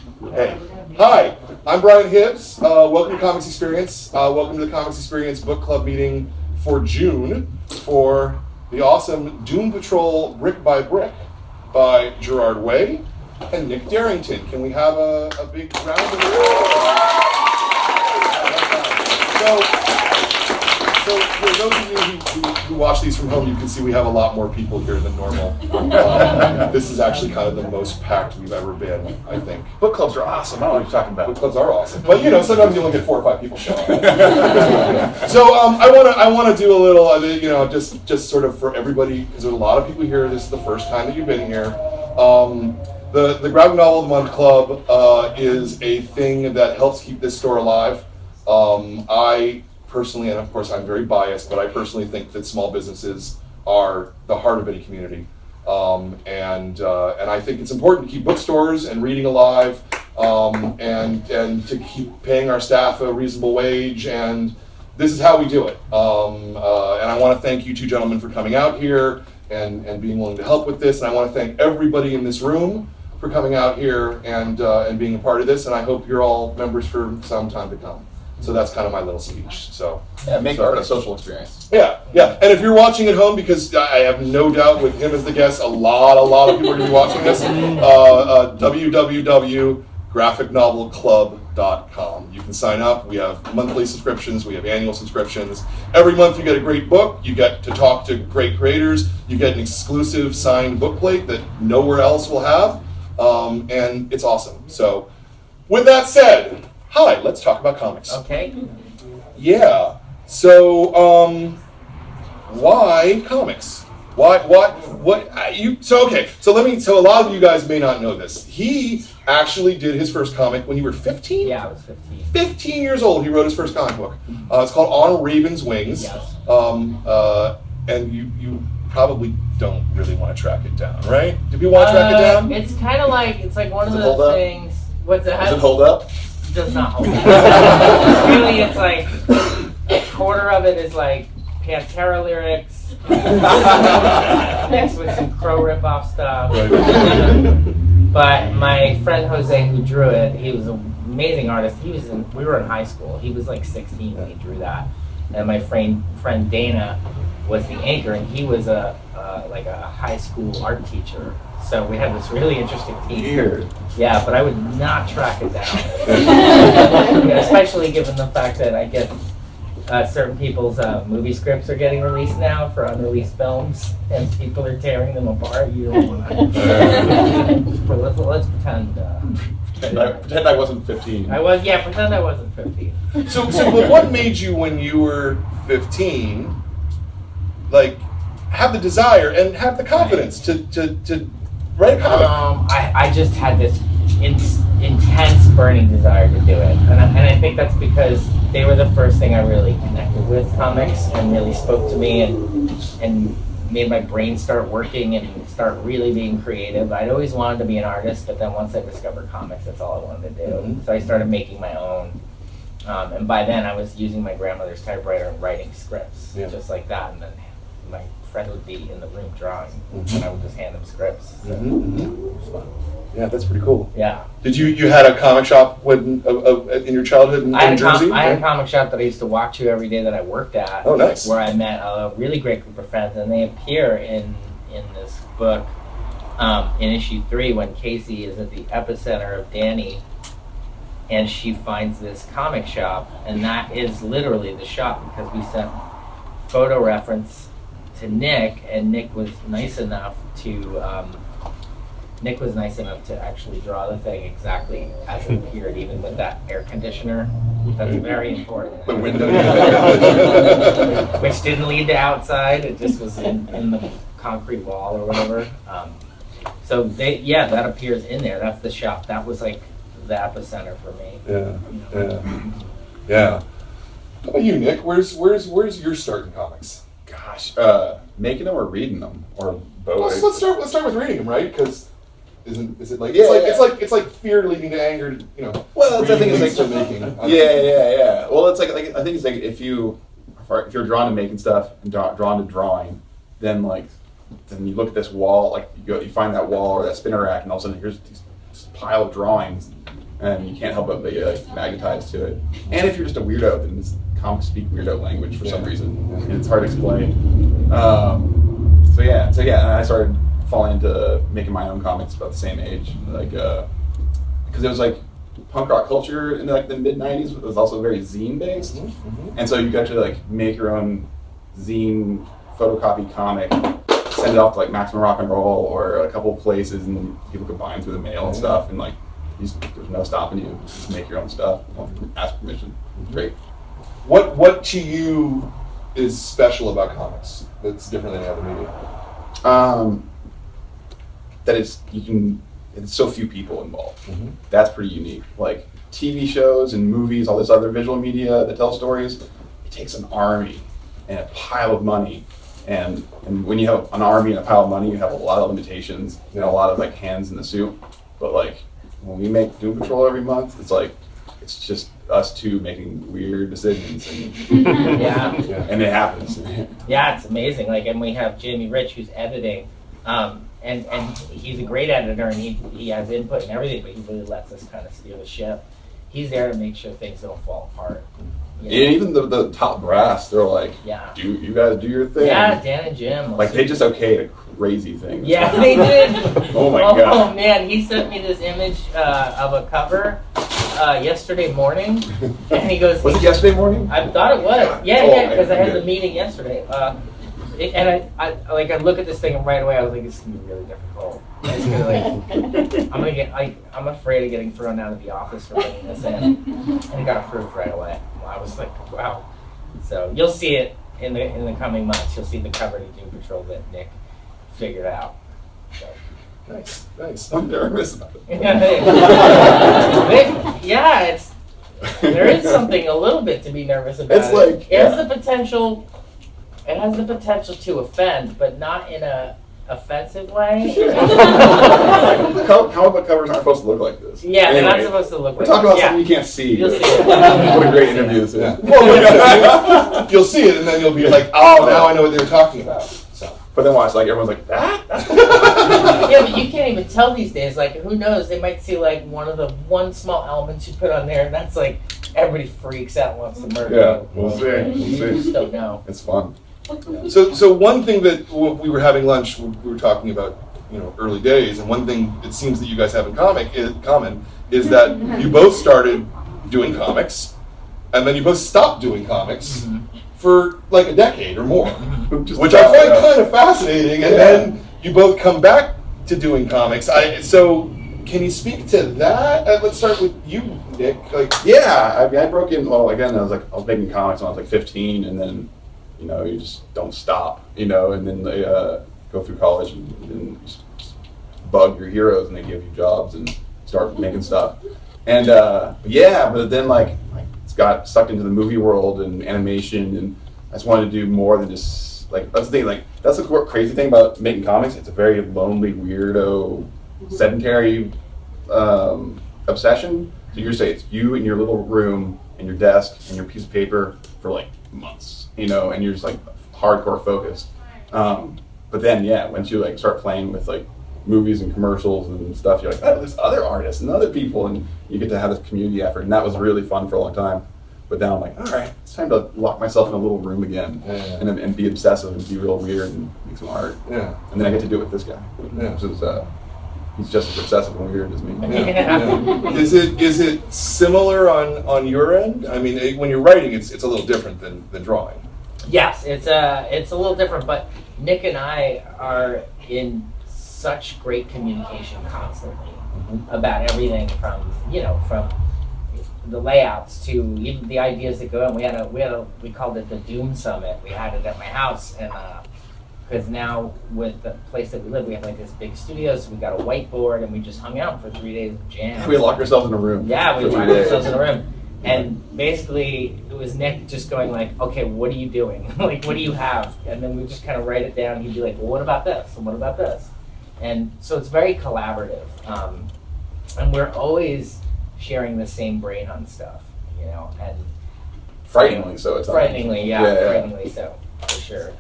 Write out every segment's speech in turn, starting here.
Hey. Hi, I'm Brian Hibbs. Welcome to Comix Experience. Welcome to the Comix Experience Book Club meeting for June for the awesome Doom Patrol Brick by Brick by Gerard Way and Nick Darrington. Can we have a big round of applause? So for those of you who watch these from home, you can see we have a lot more people here than normal. This is actually kind of the most packed we've ever been, I think. Book clubs are awesome. I don't know what you're talking about. Book clubs are awesome, but sometimes you only get 4 or 5 people show up. So I want to do a little, just sort of for everybody, because there's a lot of people here. This is the first time that you've been here. The Graphic Novel of the Month Club is a thing that helps keep this store alive. I personally, and of course I'm very biased, but I personally think that small businesses are the heart of any community. And I think it's important to keep bookstores and reading alive, and to keep paying our staff a reasonable wage, and this is how we do it. And I want to thank you two gentlemen for coming out here and being willing to help with this, and I want to thank everybody in this room for coming out here and being a part of this, and I hope you're all members for some time to come. So that's kind of my little speech. So yeah, make art a social experience. Yeah. And if you're watching at home, because I have no doubt with him as the guest, a lot of people are going to be watching this. www.graphicnovelclub.com. You can sign up. We have monthly subscriptions. We have annual subscriptions. Every month you get a great book. You get to talk to great creators. You get an exclusive signed bookplate that nowhere else will have, and it's awesome. So, with that said. Hi, let's talk about comics. Okay. Yeah. So, why comics? So a lot of you guys may not know this. He actually did his first comic when you were 15? Yeah, I was 15. 15 years old, he wrote his first comic book. It's called On a Raven's Wings. Yes. And you probably don't really want to track it down, right? Did you want to track it down? It's kind of like, one of those things. What's it? Does it hold up? Does not hold up. Really, it's like a quarter of it is like Pantera lyrics mixed with some Crow ripoff stuff. But my friend Jose, who drew it, he was an amazing artist. We were in high school. He was like 16 when he drew that. And my friend Dana was the anchor, and he was a high school art teacher. So we had this really interesting team. Weird. Yeah, but I would not track it down. Especially given the fact that I get certain people's movie scripts are getting released now for unreleased films, and people are tearing them apart. You don't want to. But let's pretend. Pretend I wasn't 15. Pretend I wasn't 15. So but what made you, when you were 15, have the desire and have the confidence to write a comic? I just had this intense burning desire to do it, and I think that's because they were the first thing I really connected with, comics, and really spoke to me and made my brain start working and start really being creative. I'd always wanted to be an artist, but then once I discovered comics, that's all I wanted to do. Mm-hmm. So I started making my own, and by then I was using my grandmother's typewriter and writing scripts, just like that, and then my friend would be in the room drawing, and I would just hand them scripts. So it was fun. Yeah, that's pretty cool. Yeah. Did you had a comic shop in your childhood in Jersey? I had a comic shop that I used to walk to every day that I worked at. Oh, nice. Where I met a really great group of friends, and they appear in this book in issue 3 when Casey is at the epicenter of Danny, and she finds this comic shop, and that is literally the shop, because we sent photo reference to Nick, and Nick was nice enough to actually draw the thing exactly as it appeared, even with that air conditioner. That's very important. The window. Which didn't lead to outside, it just was in the concrete wall or whatever. So that appears in there. That's the shop. That was like the epicenter for me. Yeah. How about you, Nick? Where's your start in comics? Gosh, making them or reading them, or both. Let's start with reading them, right? Because is it like it's like fear leading to anger, Well, that's the thing. It's like making. Yeah. Well, it's like I think it's like if you're drawn to making stuff and drawn to drawing, then you look at this wall, you find that wall or that spinner rack, and all of a sudden here's this pile of drawings. and you can't help but be like magnetized to it. And if you're just a weirdo, then comics speak weirdo language for some reason, and it's hard to explain. So yeah, and I started falling into making my own comics about the same age, like because it was like punk rock culture in like the mid '90s was also very zine based, and so you got to like make your own zine photocopy comic, send it off to like Maximum Rock and Roll or a couple of places, and people could buy them through the mail and stuff, and like there's no stopping you. Just make your own stuff. Don't ask permission. Great. What to you is special about comics that's different than any other media? That it's so few people involved. That's pretty unique. Like TV shows and movies, all this other visual media that tell stories, it takes an army and a pile of money. And when you have an army and a pile of money, you have a lot of limitations and a lot of like hands in the soup. But like when we make Doom Patrol every month, it's just us two making weird decisions, and and it happens. Yeah, it's amazing. Like, and we have Jamie Rich who's editing, and he's a great editor, and he has input and everything, but he really lets us kind of steer the ship. He's there to make sure things don't fall apart. And even the top brass, they're like, you guys do your thing. Yeah, Dan and Jim. Like they just okayed a crazy thing. Yeah, they did. Oh my god. Oh man, he sent me this image of a cover yesterday morning, and he goes, was it yesterday morning? I thought it was. Yeah, because I had the meeting yesterday. And I look at this thing, and right away I was like, "This is gonna be really difficult. It's gonna, I'm afraid of getting thrown out of the office for bringing this in." And it got approved right away. I was like, "Wow!" So you'll see it in the coming months. You'll see the cover to Doom Patrol that Nick figured out. So. Nice. I'm nervous about it. Yeah, there is something a little bit to be nervous about. It's like it has the potential. It has the potential to offend, but not in a offensive way. Comic book covers aren't supposed to look like this. Yeah, anyway, they're not supposed to look like this. We're talking about something you can't see. You'll see it. What a great interview this is. Yeah. Well, you'll see it, and then you'll be like, "Oh, now I know what they were talking about." So. But then watch, like everyone's like, "That?" Yeah, but you can't even tell these days. Like, who knows? They might see like one small element you put on there, and that's like everybody freaks out and wants to murder you. We'll see. You just don't know. It's fun. So one thing that we were having lunch, we were talking about, early days, and one thing it seems that you guys have in common is that you both started doing comics, and then you both stopped doing comics for like a decade or more, which I find kind of fascinating. And then you both come back to doing comics. So can you speak to that? Let's start with you, Nick. Yeah, I broke in. Well, again, I was making comics when I was like 15, and then. You just don't stop, and then they go through college and just bug your heroes, and they give you jobs and start making stuff. And but then like got sucked into the movie world and animation, and I just wanted to do more than just that's the thing. That's the crazy thing about making comics. It's a very lonely, weirdo, sedentary obsession. So you're saying it's you in your little room and your desk and your piece of paper for like months. And you're just like hardcore focused. But then, once you start playing with like movies and commercials and stuff, you're like, oh, there's other artists and other people, and you get to have this community effort, and that was really fun for a long time. But now I'm like, all right, it's time to lock myself in a little room again and be obsessive and be real weird and make some art. Yeah. And then I get to do it with this guy, which is he's just as obsessive and weird as me. Yeah. Is it similar on your end? I mean, when you're writing, it's a little different than drawing. Yes, it's a little different, but Nick and I are in such great communication constantly about everything from the layouts to even the ideas that go in. We called it the Doom Summit. We had it at my house, and because now with the place that we live, we have like this big studio, so we got a whiteboard, and we just hung out for 3 days of jam. We locked ourselves in a room. Yeah, we locked ourselves in a room. And basically, it was Nick just going like, okay, what are you doing? Like, what do you have? And then we just kind of write it down. He'd be like, well, what about this? And what about this? And so it's very collaborative. And we're always sharing the same brain on stuff, and frighteningly so. It's frighteningly, frighteningly so, for sure.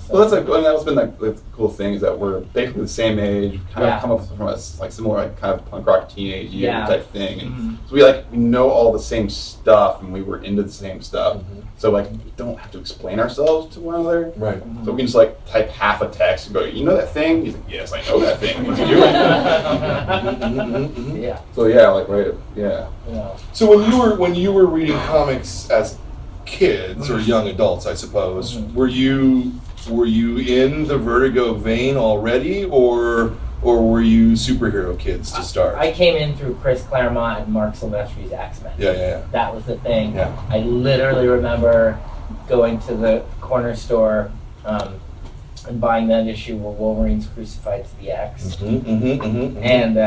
Well, that's been like the cool thing is that we're basically the same age, kind of come up from a like similar like kind of punk rock teenage year type thing, and so we know all the same stuff, and we were into the same stuff. So like we don't have to explain ourselves to one another. Right. So we can just like type half a text and go, you know that thing? He's like, yes, I know that thing. Let's do it. Yeah. So yeah, like right, yeah. So when you were reading comics as kids or young adults, I suppose, were you in the Vertigo vein already, or were you superhero kids to start? I came in through Chris Claremont and Mark Silvestri's X-Men. Yeah. That was the thing. Yeah. I literally remember going to the corner store and buying that issue where Wolverine's crucified to the X, and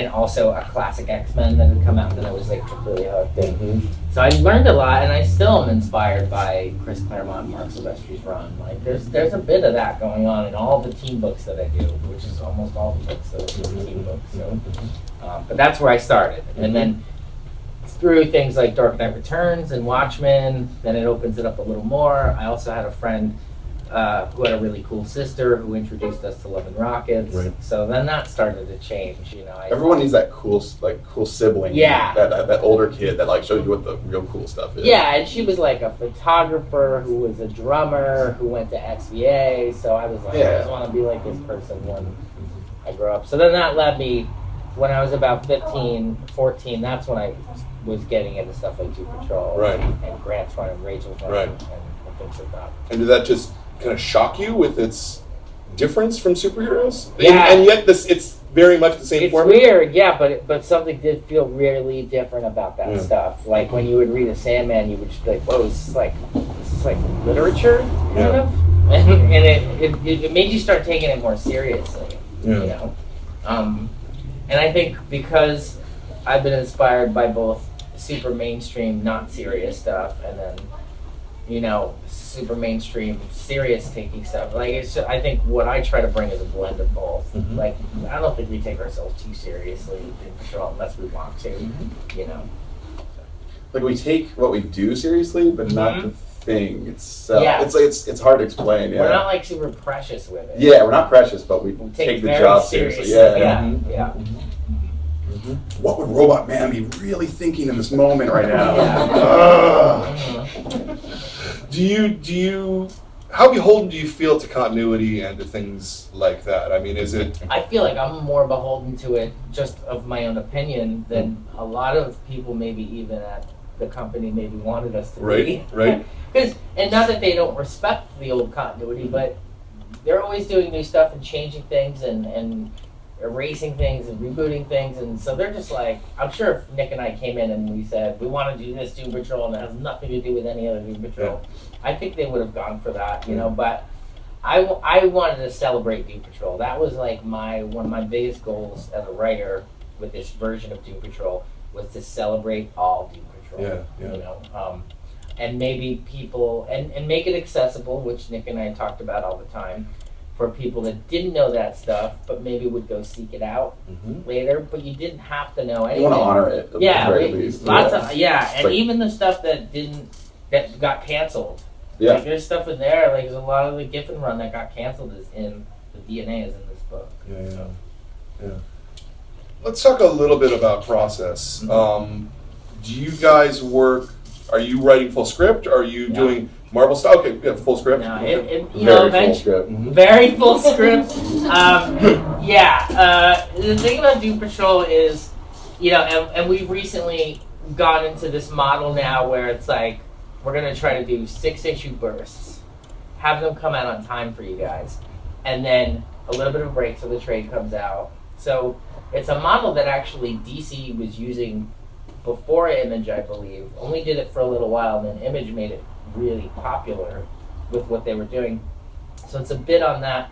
also a classic X-Men that had come out, and I was like completely hooked. So I learned a lot, and I still am inspired by Chris Claremont and Mark Silvestri's run. Like there's a bit of that going on in all the team books that I do, which is almost all the books that are team books. So, but that's where I started, and then through things like Dark Knight Returns and Watchmen, then it opens it up a little more. I also had a friend who had a really cool sister who introduced us to Love and Rockets. Right. So then that started to change, Everyone needs that cool sibling. Yeah. That older kid that like shows you what the real cool stuff is. Yeah, and she was like a photographer who was a drummer who went to XVA. So I was like, I just want to be like this person when I grow up. So then that led me, when I was about 15, 14, that's when I was getting into stuff like Doom Patrol and Grant's Run and Rachel's Run and things like that. And did that just kind of shock you with its difference from superheroes? Yeah. And yet it's very much the same format? It's weird, yeah, but something did feel really different about that stuff. Like when you would read a Sandman, you would just be like, whoa, this is like literature, kind of? And it made you start taking it more seriously, And I think because I've been inspired by both super mainstream, not serious stuff, and then super mainstream, serious taking stuff. Like I think what I try to bring is a blend of both. Like I don't think we take ourselves too seriously in Patrol unless we want to. Like we take what we do seriously, but not the thing itself. Yeah. It's hard to explain. Yeah. We're not like super precious with it. Yeah, we're not precious, but we take the job seriously. Yeah. What would Robot Man be really thinking in this moment right now? Do you how beholden do you feel to continuity and to things like that? I mean, is it... I feel like I'm more beholden to it just of my own opinion than a lot of people maybe even at the company maybe wanted us to be. Right. And not that they don't respect the old continuity, but they're always doing new stuff and changing things and erasing things and rebooting things, and so they're just like, I'm sure if Nick and I came in and we said we want to do this Doom Patrol and it has nothing to do with any other Doom Patrol, I think they would have gone for that, but I wanted to celebrate Doom Patrol. That was like one of my biggest goals as a writer with this version of Doom Patrol was to celebrate all Doom Patrol. And maybe people and make it accessible, which Nick and I talked about all the time, for people that didn't know that stuff, but maybe would go seek it out later. But you didn't have to know anything. You want to honor it, at the very least. Lots of and even the stuff that got canceled. Yeah. Like there's stuff in there. Like there's a lot of the Giffen run that got canceled is in the DNA is in this book. Yeah. Let's talk a little bit about process. Do you guys work? Are you writing full script? Are you doing Marvel style? Okay, yeah, full script. No, Very full script. Very full script. The thing about Doom Patrol is, and we've recently gone into this model now where it's like we're gonna try to do 6-issue bursts, have them come out on time for you guys, and then a little bit of a break so the trade comes out. So it's a model that actually DC was using before Image, I believe. Only did it for a little while, and then Image made it really popular with what they were doing. So it's a bit on that.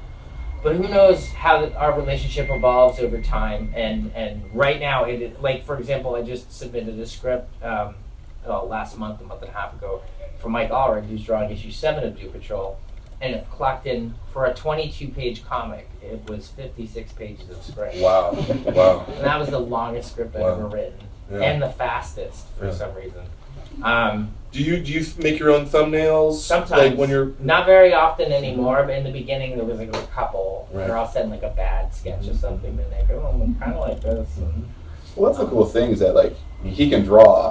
But who knows how our relationship evolves over time. And right now, like, for example, I just submitted a script last month, a month and a half ago, for Mike Allred, who's drawing issue 7 of Doom Patrol. And it clocked in for a 22-page comic. It was 56 pages of script. Wow. And that was the longest script I've ever written. And the fastest for some reason. Do you make your own thumbnails? Sometimes. Like when you're not very often anymore, but in the beginning there was like a couple. Right. Or I'll send like a bad sketch or something, and they go, "Oh, I'm kind of like this." And, Well, that's the cool thing is that like he can draw,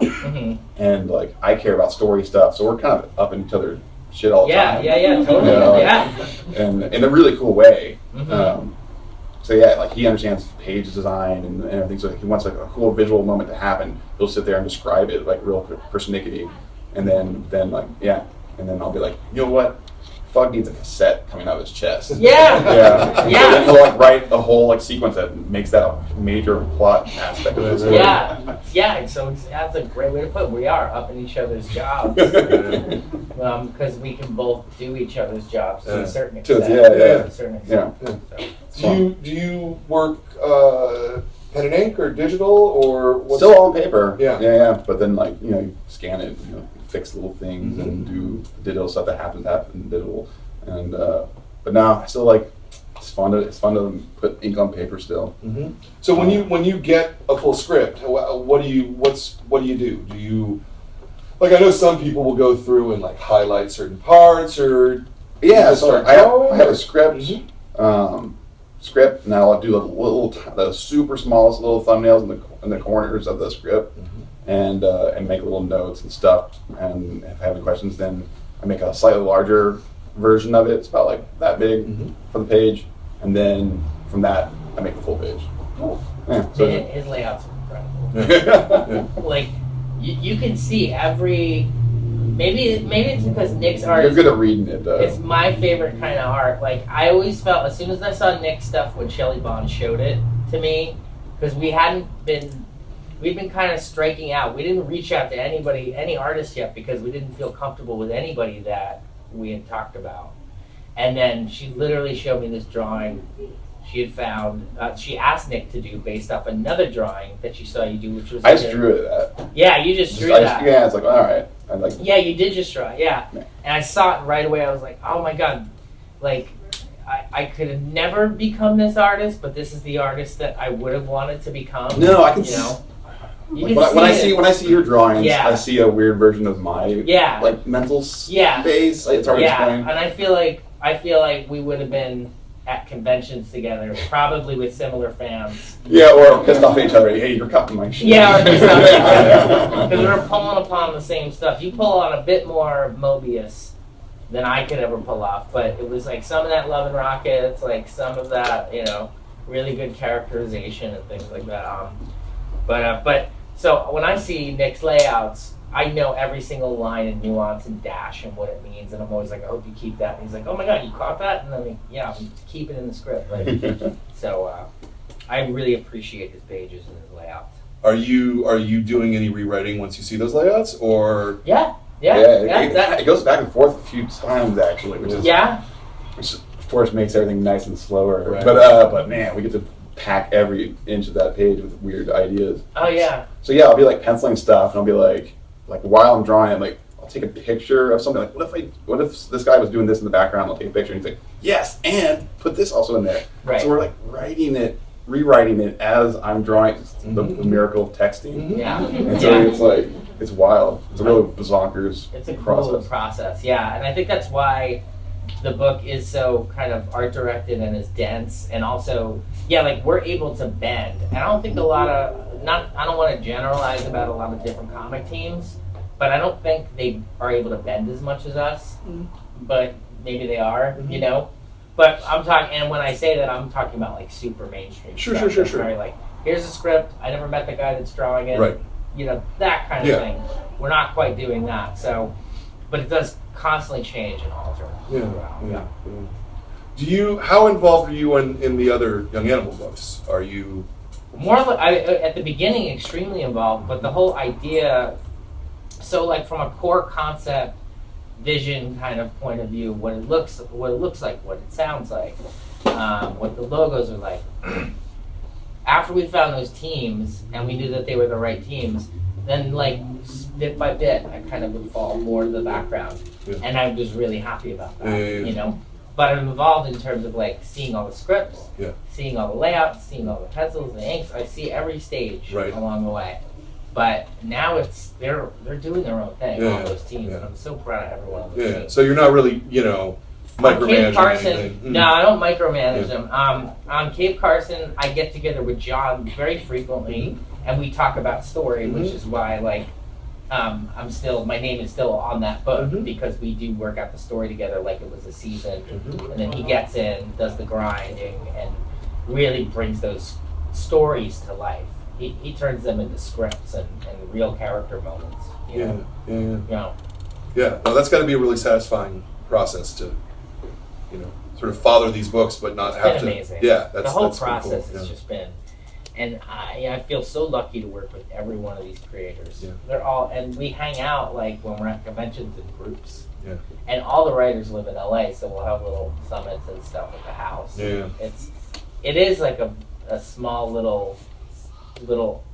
and like I care about story stuff, so we're kind of up in each other's shit all the time. Yeah, totally. You know, like, Yeah. and in a really cool way. Mhm. So yeah, like he understands page design and everything. So he wants like a cool visual moment to happen. He'll sit there and describe it like real persnickety, and then like and then I'll be like, you know what? Fug needs a cassette coming out of his chest. Yeah. Yeah. Yeah. So then he'll like write a whole like sequence that makes that a major plot aspect of the story. Yeah. So that's a great way to put it. We are up in each other's jobs because we can both do each other's jobs to a certain extent. To a certain extent. Do you work pen and ink or digital or what's Still all on paper. Yeah. But then like you scan it, fix little things and do digital stuff that happens digital. And but now I still like it's fun to put ink on paper still. So when you get a full script, what do you do? Do you like? I know some people will go through and like highlight certain parts or So I have a script. Script. Now I'll do the super smallest little thumbnails in the corners of the script, and make little notes and stuff. And if I have any questions, then I make a slightly larger version of it. It's about like that big for the page, and then from that I make the full page. Cool. Yeah, so His layouts are incredible. Like you can see every. Maybe it's because Nick's art. You're good at reading it, though. It's my favorite kind of art. Like I always felt as soon as I saw Nick's stuff when Shelley Bond showed it to me, because we'd been kind of striking out. We didn't reach out to any artist yet because we didn't feel comfortable with anybody that we had talked about. And then she literally showed me this drawing she had found. She asked Nick to do based off another drawing that she saw you do, which was. I just drew it. Yeah, you just drew that. Yeah, it's like all right. Yeah, you did just draw it, yeah. And I saw it right away. I was like, oh my god, like I could have never become this artist, but this is the artist that I would have wanted to become. No, I can. When I see your drawings, I see a weird version of my mental space. It's hard to explain. And I feel like we would have been at conventions together, probably with similar fans. Yeah, or pissed off at each other. Hey, you're copying my shit. Yeah, or pissed off at each other. Because we're pulling upon the same stuff. You pull on a bit more Mobius than I could ever pull off, but it was like some of that Love and Rockets, like some of that, really good characterization and things like that. But so when I see Nick's layouts, I know every single line and nuance and dash and what it means, and I'm always like, I hope you keep that. And he's like, oh my god, you caught that? And I'm like, yeah, keep it in the script. So I really appreciate his pages and his layouts. Are you doing any rewriting once you see those layouts, or? Yeah. It goes back and forth a few times actually, which of course makes everything nice and slower. Right. But man, we get to pack every inch of that page with weird ideas. Oh yeah. So yeah, I'll be like penciling stuff, and I'll be like while I'm drawing, I'll take a picture of something. Like, what if this guy was doing this in the background? I'll take a picture and say, yes, and put this also in there. Right. So we're like rewriting it as I'm drawing. The miracle of texting. Yeah. And so it's wild. It's a really bonkers It's a cool process. Yeah, and I think that's why the book is so kind of art directed and is dense, and also we're able to bend. And I don't think I don't want to generalize about a lot of different comic teams, but I don't think they are able to bend as much as us. But maybe they are, But I'm talking, and when I say that, I'm talking about like super mainstream. Sure. Very like, here's a script. I never met the guy that's drawing it. Right. That kind of thing. We're not quite doing that. So, but it does constantly change and alter. Yeah. How involved are you in the other Young Animal books? Are you more at the beginning extremely involved, but the whole idea, so like from a core concept vision kind of point of view, what it looks like, what it sounds like, what the logos are like. After we found those teams and we knew that they were the right teams, then like bit by bit I kind of would fall more to the background. And I was really happy about that. But I'm involved in terms of like seeing all the scripts, seeing all the layouts, seeing all the pencils, the inks. I see every stage along the way. But now they're doing their own thing, Yeah, all those teams, yeah. and I'm so proud of every one of those teams. So you're not really, micromanaging Cape Carson, anything. no, I don't micromanage them. On Cape Carson, I get together with John very frequently, and we talk about story, which is why, like, my name is still on that book, because we do work out the story together like it was a season, and then he gets in, does the grinding, and really brings those stories to life. He turns them into scripts and real character moments. Yeah. Yeah. Well, that's got to be a really satisfying process to, sort of father these books, but not have to. Amazing. Yeah, the whole that's pretty process cool. has just been, and I feel so lucky to work with every one of these creators. Yeah. They're all, and we hang out like when we're at conventions in groups. Yeah. And all the writers live in LA, so we'll have little summits and stuff at the house. Yeah. It is like a small little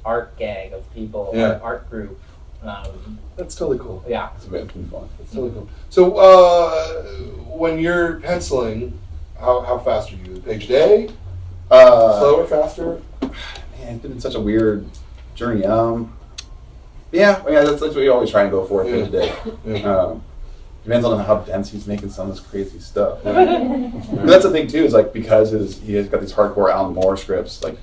art gang of people, art group. That's totally cool. Yeah. It's been fun. That's totally cool. So, when you're penciling, how fast are you? Page a day? Slower, faster? Man, it's been such a weird journey. That's what we always try and go for page a day. Depends on how dense he's making some of this crazy stuff. But that's the thing too, is like because he has got these hardcore Alan Moore scripts, like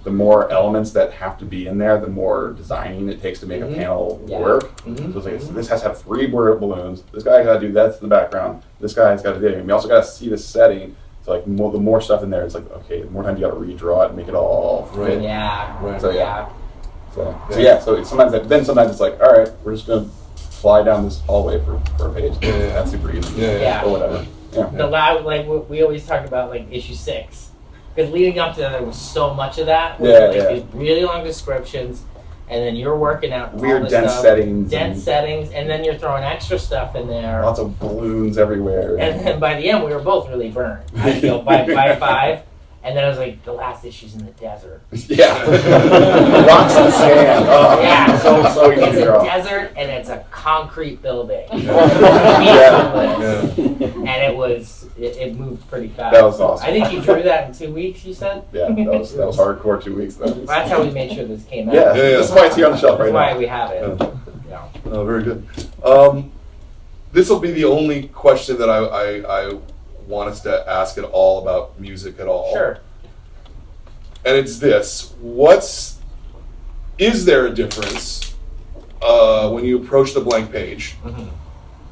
the more elements that have to be in there, the more designing it takes to make a panel work. So it's like, this has to have 3 balloons. This guy got to do that's in the background. This guy's got to do it. And we also got to see the setting. So like the more stuff in there, it's like, okay, the more time you got to redraw it and make it all fit. Right. Yeah. Right. So yeah. So sometimes it's like, all right, we're just gonna fly down this hallway for a page. That's super easy. Yeah. Or whatever. Yeah. The loud, like we always talk about, like issue 6, because leading up to that there was so much of that. These really long descriptions, and then you're working out Weird all this dense stuff, settings, and then you're throwing extra stuff in there. Lots of balloons everywhere. And then by the end, we were both really burnt. I feel by 5. And then I was like, the last issue's in the desert. Yeah. Rocks and sand. Oh, Yeah. So easy It's to a draw. desert, and it's a concrete building. Yeah. And it moved pretty fast. That was awesome. I think you drew that in 2 weeks, you said? Yeah, that was hardcore 2 weeks though. That's how we made sure this came out. Yeah, that's why it's here on the shelf right That's now. why we have it. Yeah. Yeah. Oh, very good. This will be the only question that I want us to ask at all about music at all. Sure. And it's this: is there a difference when you approach the blank page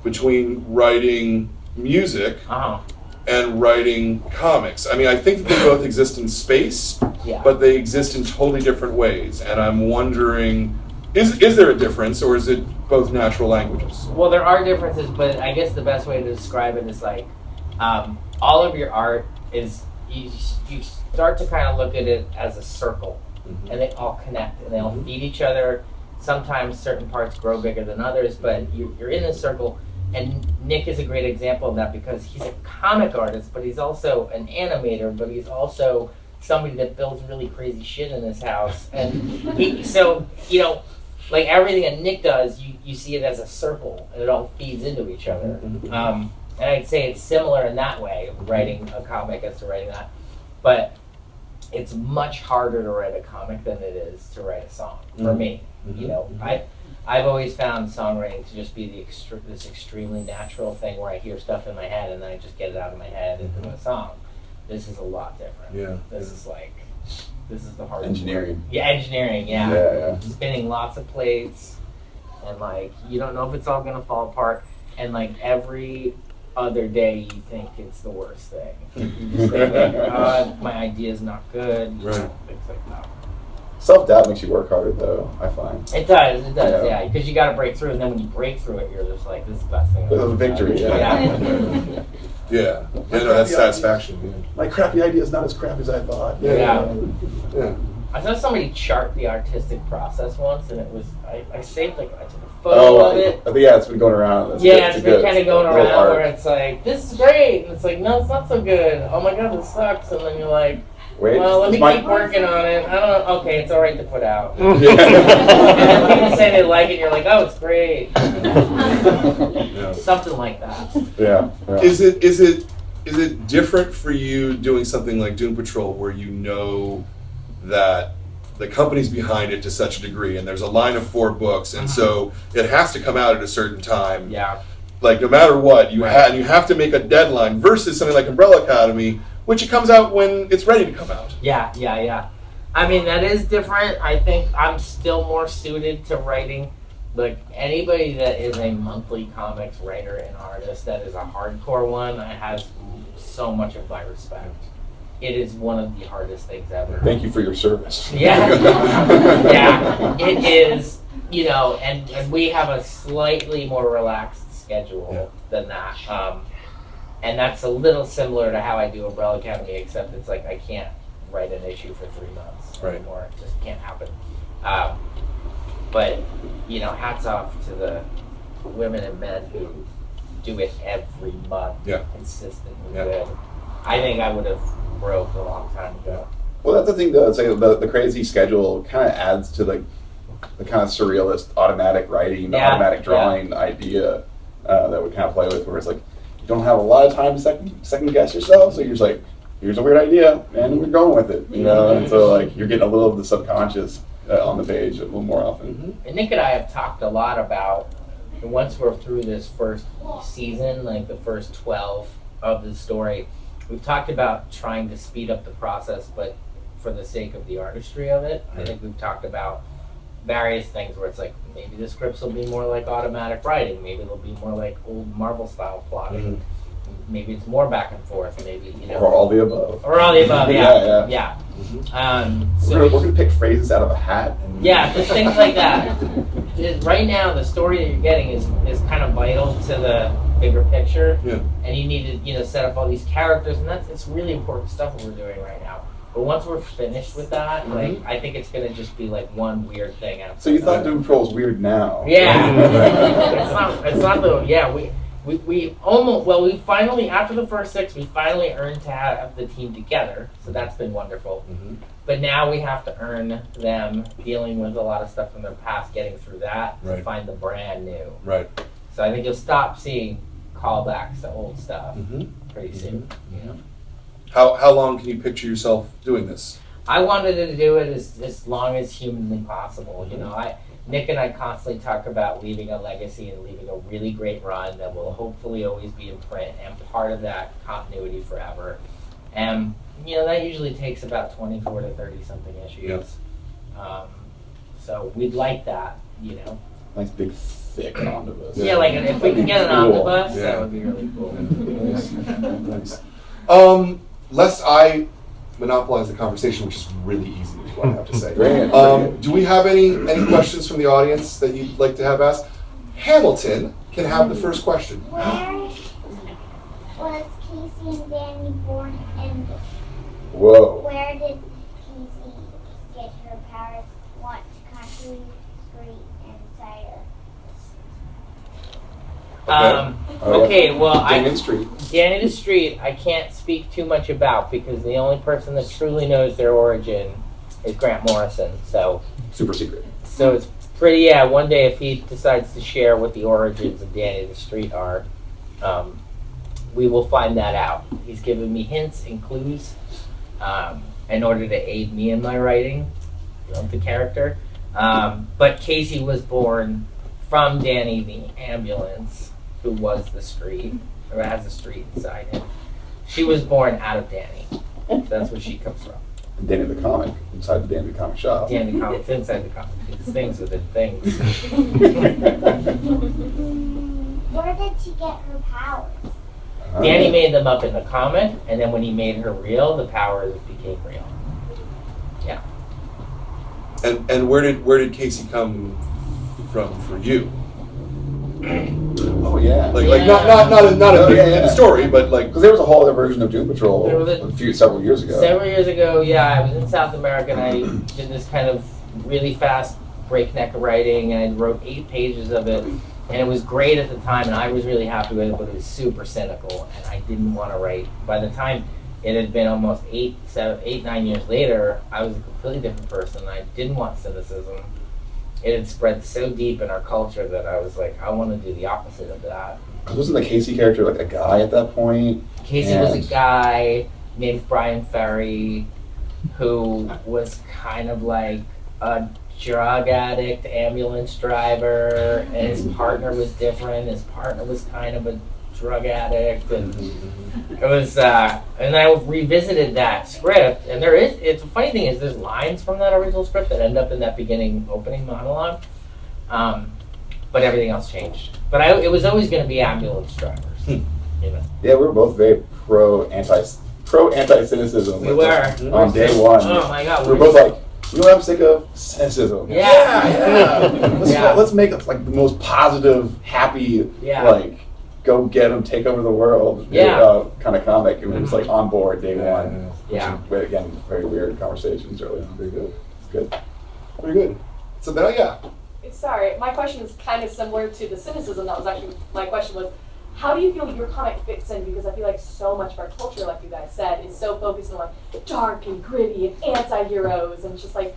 between writing music and writing comics? I mean, I think that they both exist in space, but they exist in totally different ways. And I'm wondering, is there a difference, or is it both natural languages? Well, there are differences, but I guess the best way to describe it is like all of your art is you start to kind of look at it as a circle, and they all connect and they all feed each other. Sometimes certain parts grow bigger than others, but you're in a circle. And Nick is a great example of that because he's a comic artist, but he's also an animator, but he's also somebody that builds really crazy shit in his house. And like everything that Nick does, you see it as a circle, and it all feeds into each other. And I'd say it's similar in that way, writing a comic as to writing that. But it's much harder to write a comic than it is to write a song, for me. I've always found songwriting to just be this extremely natural thing where I hear stuff in my head and then I just get it out of my head into a song. This is a lot different. Yeah. This is the hard Engineering. work. Yeah, engineering, Yeah. Spinning lots of plates, and like you don't know if it's all gonna fall apart, and like every other day you think it's the worst thing. You just think like, my idea's not good. Right. Things like that. Self-doubt makes you work harder though, I find. It does, yeah. Because you got to break through, and then when you break through it, you're just like, this is the best thing. It was a victory, Yeah, that's satisfaction. My crappy idea is not as crappy as I thought. Yeah. I saw somebody chart the artistic process once, and it was I saved I took a photo of it. I think it's been going around. It's been kind of going around where it's like, this is great, and it's like, no, it's not so good. Oh my god, this sucks, and then you're like, wait, well, let me keep working on it. I don't know. Okay, it's all right to put out. And then people say they like it, and you're like, oh, it's great. Something like that. Yeah. Is it different for you doing something like Doom Patrol, where you know that the company's behind it to such a degree, and there's a line of 4 books, and so it has to come out at a certain time. Yeah. Like no matter what, you have to make a deadline versus something like Umbrella Academy, which it comes out when it's ready to come out. Yeah. I mean, that is different. I think I'm still more suited to writing. Like anybody that is a monthly comics writer and artist that is a hardcore one, has so much of my respect. It is one of the hardest things ever. Thank you for your service. Yeah, it is. And we have a slightly more relaxed schedule than that. And that's a little similar to how I do Umbrella Academy, except it's like I can't write an issue for 3 months anymore. It just can't happen. But, hats off to the women and men who do it every month consistently good. I think I would have broke a long time ago. Well, that's the thing, though. It's like the crazy schedule kind of adds to the kind of surrealist automatic writing, the automatic drawing idea that we kind of play with, where it's like you don't have a lot of time to second guess yourself, so you're just like, here's a weird idea, and we're going with it, and so like you're getting a little of the subconscious on the page a little more often. And Nick and I have talked a lot about, once we're through this first season, like the first 12 of the story, we've talked about trying to speed up the process, but for the sake of the artistry of it. I think we've talked about various things where it's like, maybe the scripts will be more like automatic writing, maybe it'll be more like old Marvel style plotting, maybe it's more back and forth, maybe, Or all the above. Or all the above, yeah. So we're going to pick phrases out of a hat. Just things like that. Right now, the story that you're getting is kind of vital to the bigger picture, and you need to set up all these characters, and it's really important stuff that we're doing right now. But once we're finished with that, like I think it's gonna just be like one weird thing after. So you thought Doom Patrol was weird now? Yeah, it's not though. Yeah, we almost we finally, after the first 6, we finally earned to have the team together, so that's been wonderful. But now we have to earn them dealing with a lot of stuff from their past, getting through that to find the brand new. Right. So I think you'll stop seeing callbacks to old stuff pretty soon. How long can you picture yourself doing this? I wanted to do it as long as humanly possible. Nick and I constantly talk about leaving a legacy and leaving a really great run that will hopefully always be in print and part of that continuity forever. And that usually takes about 24 to 30 something issues. So we'd like that. Nice big thick omnibus. Yeah, like if we can get an omnibus, that would be really cool. Nice. Lest I monopolize the conversation, which is really easy, is what I have to say. Do we have any questions from the audience that you'd like to have asked? Hamilton can have the first question. Where was Casey and Danny born, and where did Casey get her powers? What country, street, and cider? Danny the Street, I can't speak too much about because the only person that truly knows their origin is Grant Morrison. So super secret. So it's pretty. One day, if he decides to share what the origins of Danny the Street are, we will find that out. He's given me hints and clues in order to aid me in my writing of the character. But Casey was born from Danny the ambulance, who was the street, or has a street inside him. She was born out of Danny. So that's where she comes from. And Danny the comic, inside the Danny the comic shop. Danny the comic, inside the comic. It's things within things. Where did she get her powers? Danny made them up in the comic, and then when he made her real, the powers became real. Yeah. And where did Casey come from for you? Oh yeah. Like not in the story, but like because there was a whole other version of Doom Patrol several years ago. Several years ago, I was in South America and I did this kind of really fast breakneck writing, and I wrote 8 pages of it, and it was great at the time, and I was really happy with it, but it was super cynical, and I didn't want to write. By the time it had been almost 9 years later, I was a completely different person. I didn't want cynicism. It had spread so deep in our culture that I was like, I want to do the opposite of that. Wasn't the Casey character like a guy at that point? Casey was a guy named Brian Ferry who was kind of like a drug addict, ambulance driver, and his partner was different. His partner was kind of a drug addict, and it was. And I revisited that script, and it's a funny thing is there's lines from that original script that end up in that beginning opening monologue, but everything else changed. But it was always going to be ambulance drivers. You know. Yeah, we were both very pro anti-cynicism. We were on day one. Oh my god, we were both like, you know, I'm sick of cynicism. Yeah. Let's make it like the most positive, happy, like go get them, take over the world, kind of comic. And we were just like on board day one. Yeah. But again, very weird conversations early on. Very good. It's good. Very good. So now, Sorry, my question is kind of similar to the cynicism. That was actually my question was, how do you feel your comic fits in? Because I feel like so much of our culture, like you guys said, is so focused on like dark and gritty and anti-heroes, and it's just like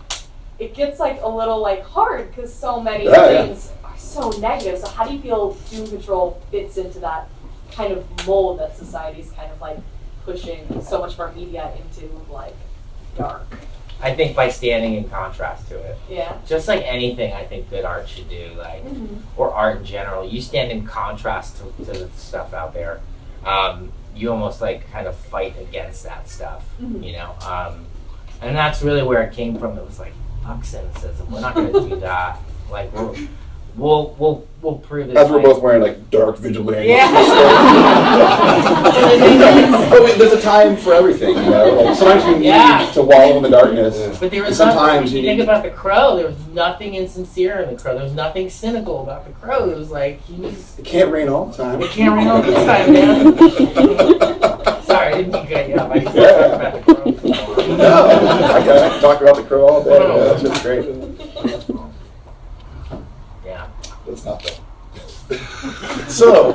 it gets like a little like hard because so many things are so negative. So how do you feel Doom Patrol fits into that kind of mold that society's kind of like pushing so much of our media into like dark? I think by standing in contrast to it. Yeah. Just like anything I think good art should do, like, or art in general, you stand in contrast to the stuff out there. You almost like kind of fight against that stuff, you know? And that's really where it came from. It was like, fuck cynicism. We're not going to do that. Like, we'll prove it. As we're both wearing like dark vigilante. Yeah. But there's a time for everything, you know. Like sometimes you need to wallow in the darkness. But there was sometimes you think about the Crow. There was nothing insincere in the Crow. There was nothing cynical about the Crow. It was like he was. It can't rain all the time. It can't rain all the time, man. Sorry, I didn't mean to cut you off. I just talked about the Crow. No, I can talk about the Crow all day. Yeah, that's just great. Yeah. That's not bad. So,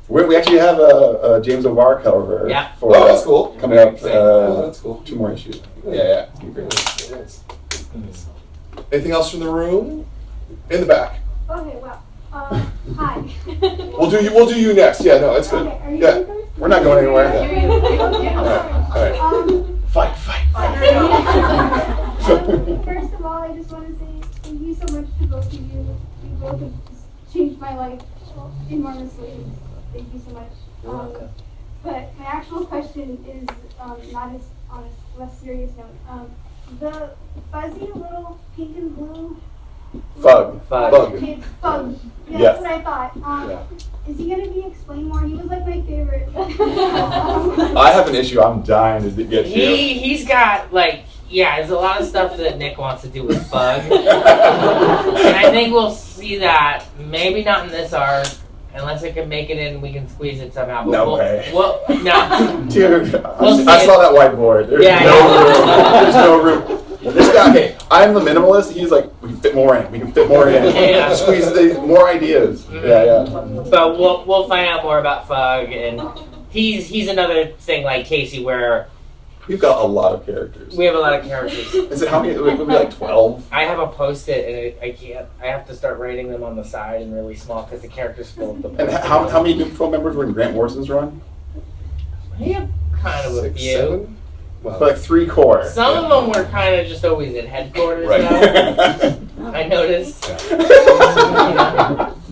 we actually have a James O'Barr cover. Yeah. For, that's cool. Coming up. That's cool. 2 more issues. Yeah. Nice. Anything else from the room? In the back. Okay, well, hi. We'll do you next. Yeah, no, it's good. Okay, are you Yeah. first? We're not going anywhere. All right. Fight. First of all, I just want to say thank you so much to both of you. You both have changed my life enormously. Thank you so much. You're welcome. But my actual question is not as on a less serious note. The fuzzy little pink and blue Fug. kid, Fug. Yeah, Yes. that's what I thought. Is he going to be explained more? He was like my favorite. I have an issue I'm dying to get to. He's got like there's a lot of stuff that Nick wants to do with Bug, and I think we'll see that maybe not in this arc. Unless it can make it in, we can squeeze it somehow. But No way. No. Dude, We'll I saw that whiteboard. There's no room. This guy, okay, I'm the minimalist. He's like, we can fit more in. Yeah. Squeeze more ideas. Yeah. But we'll find out more about Fug, and he's another thing like Casey where we've got a lot of characters. we have a lot of characters. Is it how many? Would be like 12. I have a post-it, and I can't. I have to start writing them on the side and really small because the characters fill up the And post-it. how many Doom Patrol members were in Grant Morrison's run? We have kind of a 6, few. 7? Well, Like 3 core. Some of them were kind of just always at headquarters. Right. Now. I noticed.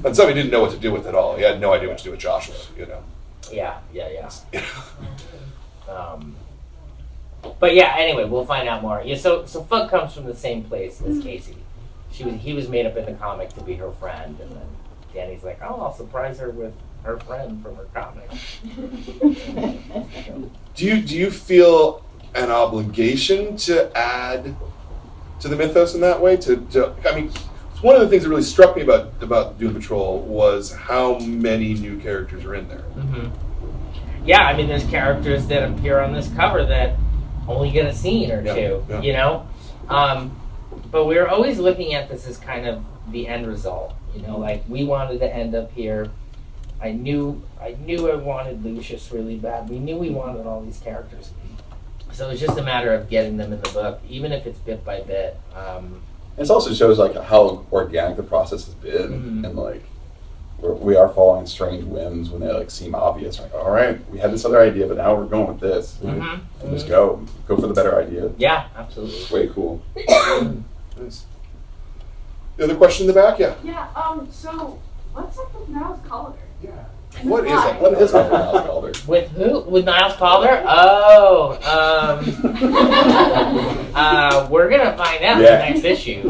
And some he didn't know what to do with it all. He had no idea what to do with Joshua, you know. Yeah. But yeah, anyway, we'll find out more. Yeah, so Fug comes from the same place as Casey. He was made up in the comic to be her friend, and then Danny's like, oh, I'll surprise her with her friend from her comic. Do you feel an obligation to add to the mythos in that way? I mean, one of the things that really struck me about Doom Patrol was how many new characters are in there. Mm-hmm. Yeah, I mean, there's characters that appear on this cover that only get a scene or two, you know? But we were always looking at this as kind of the end result, you know? Like, we wanted to end up here. I knew I wanted Lucius really bad. We knew we wanted all these characters. So it's just a matter of getting them in the book, even if it's bit by bit. It also shows like how organic the process has been, and like we are following strange whims when they like seem obvious. Like, all right, we had this other idea, but now we're going with this. And just go for the better idea. Yeah, absolutely. It's way cool. Nice. The other question in the back? Yeah. Yeah, so what's up with Niles Calder? Yeah. What is it? What is up with Niles Calder? With who? With Niles Calder? We're gonna find out in the next issue.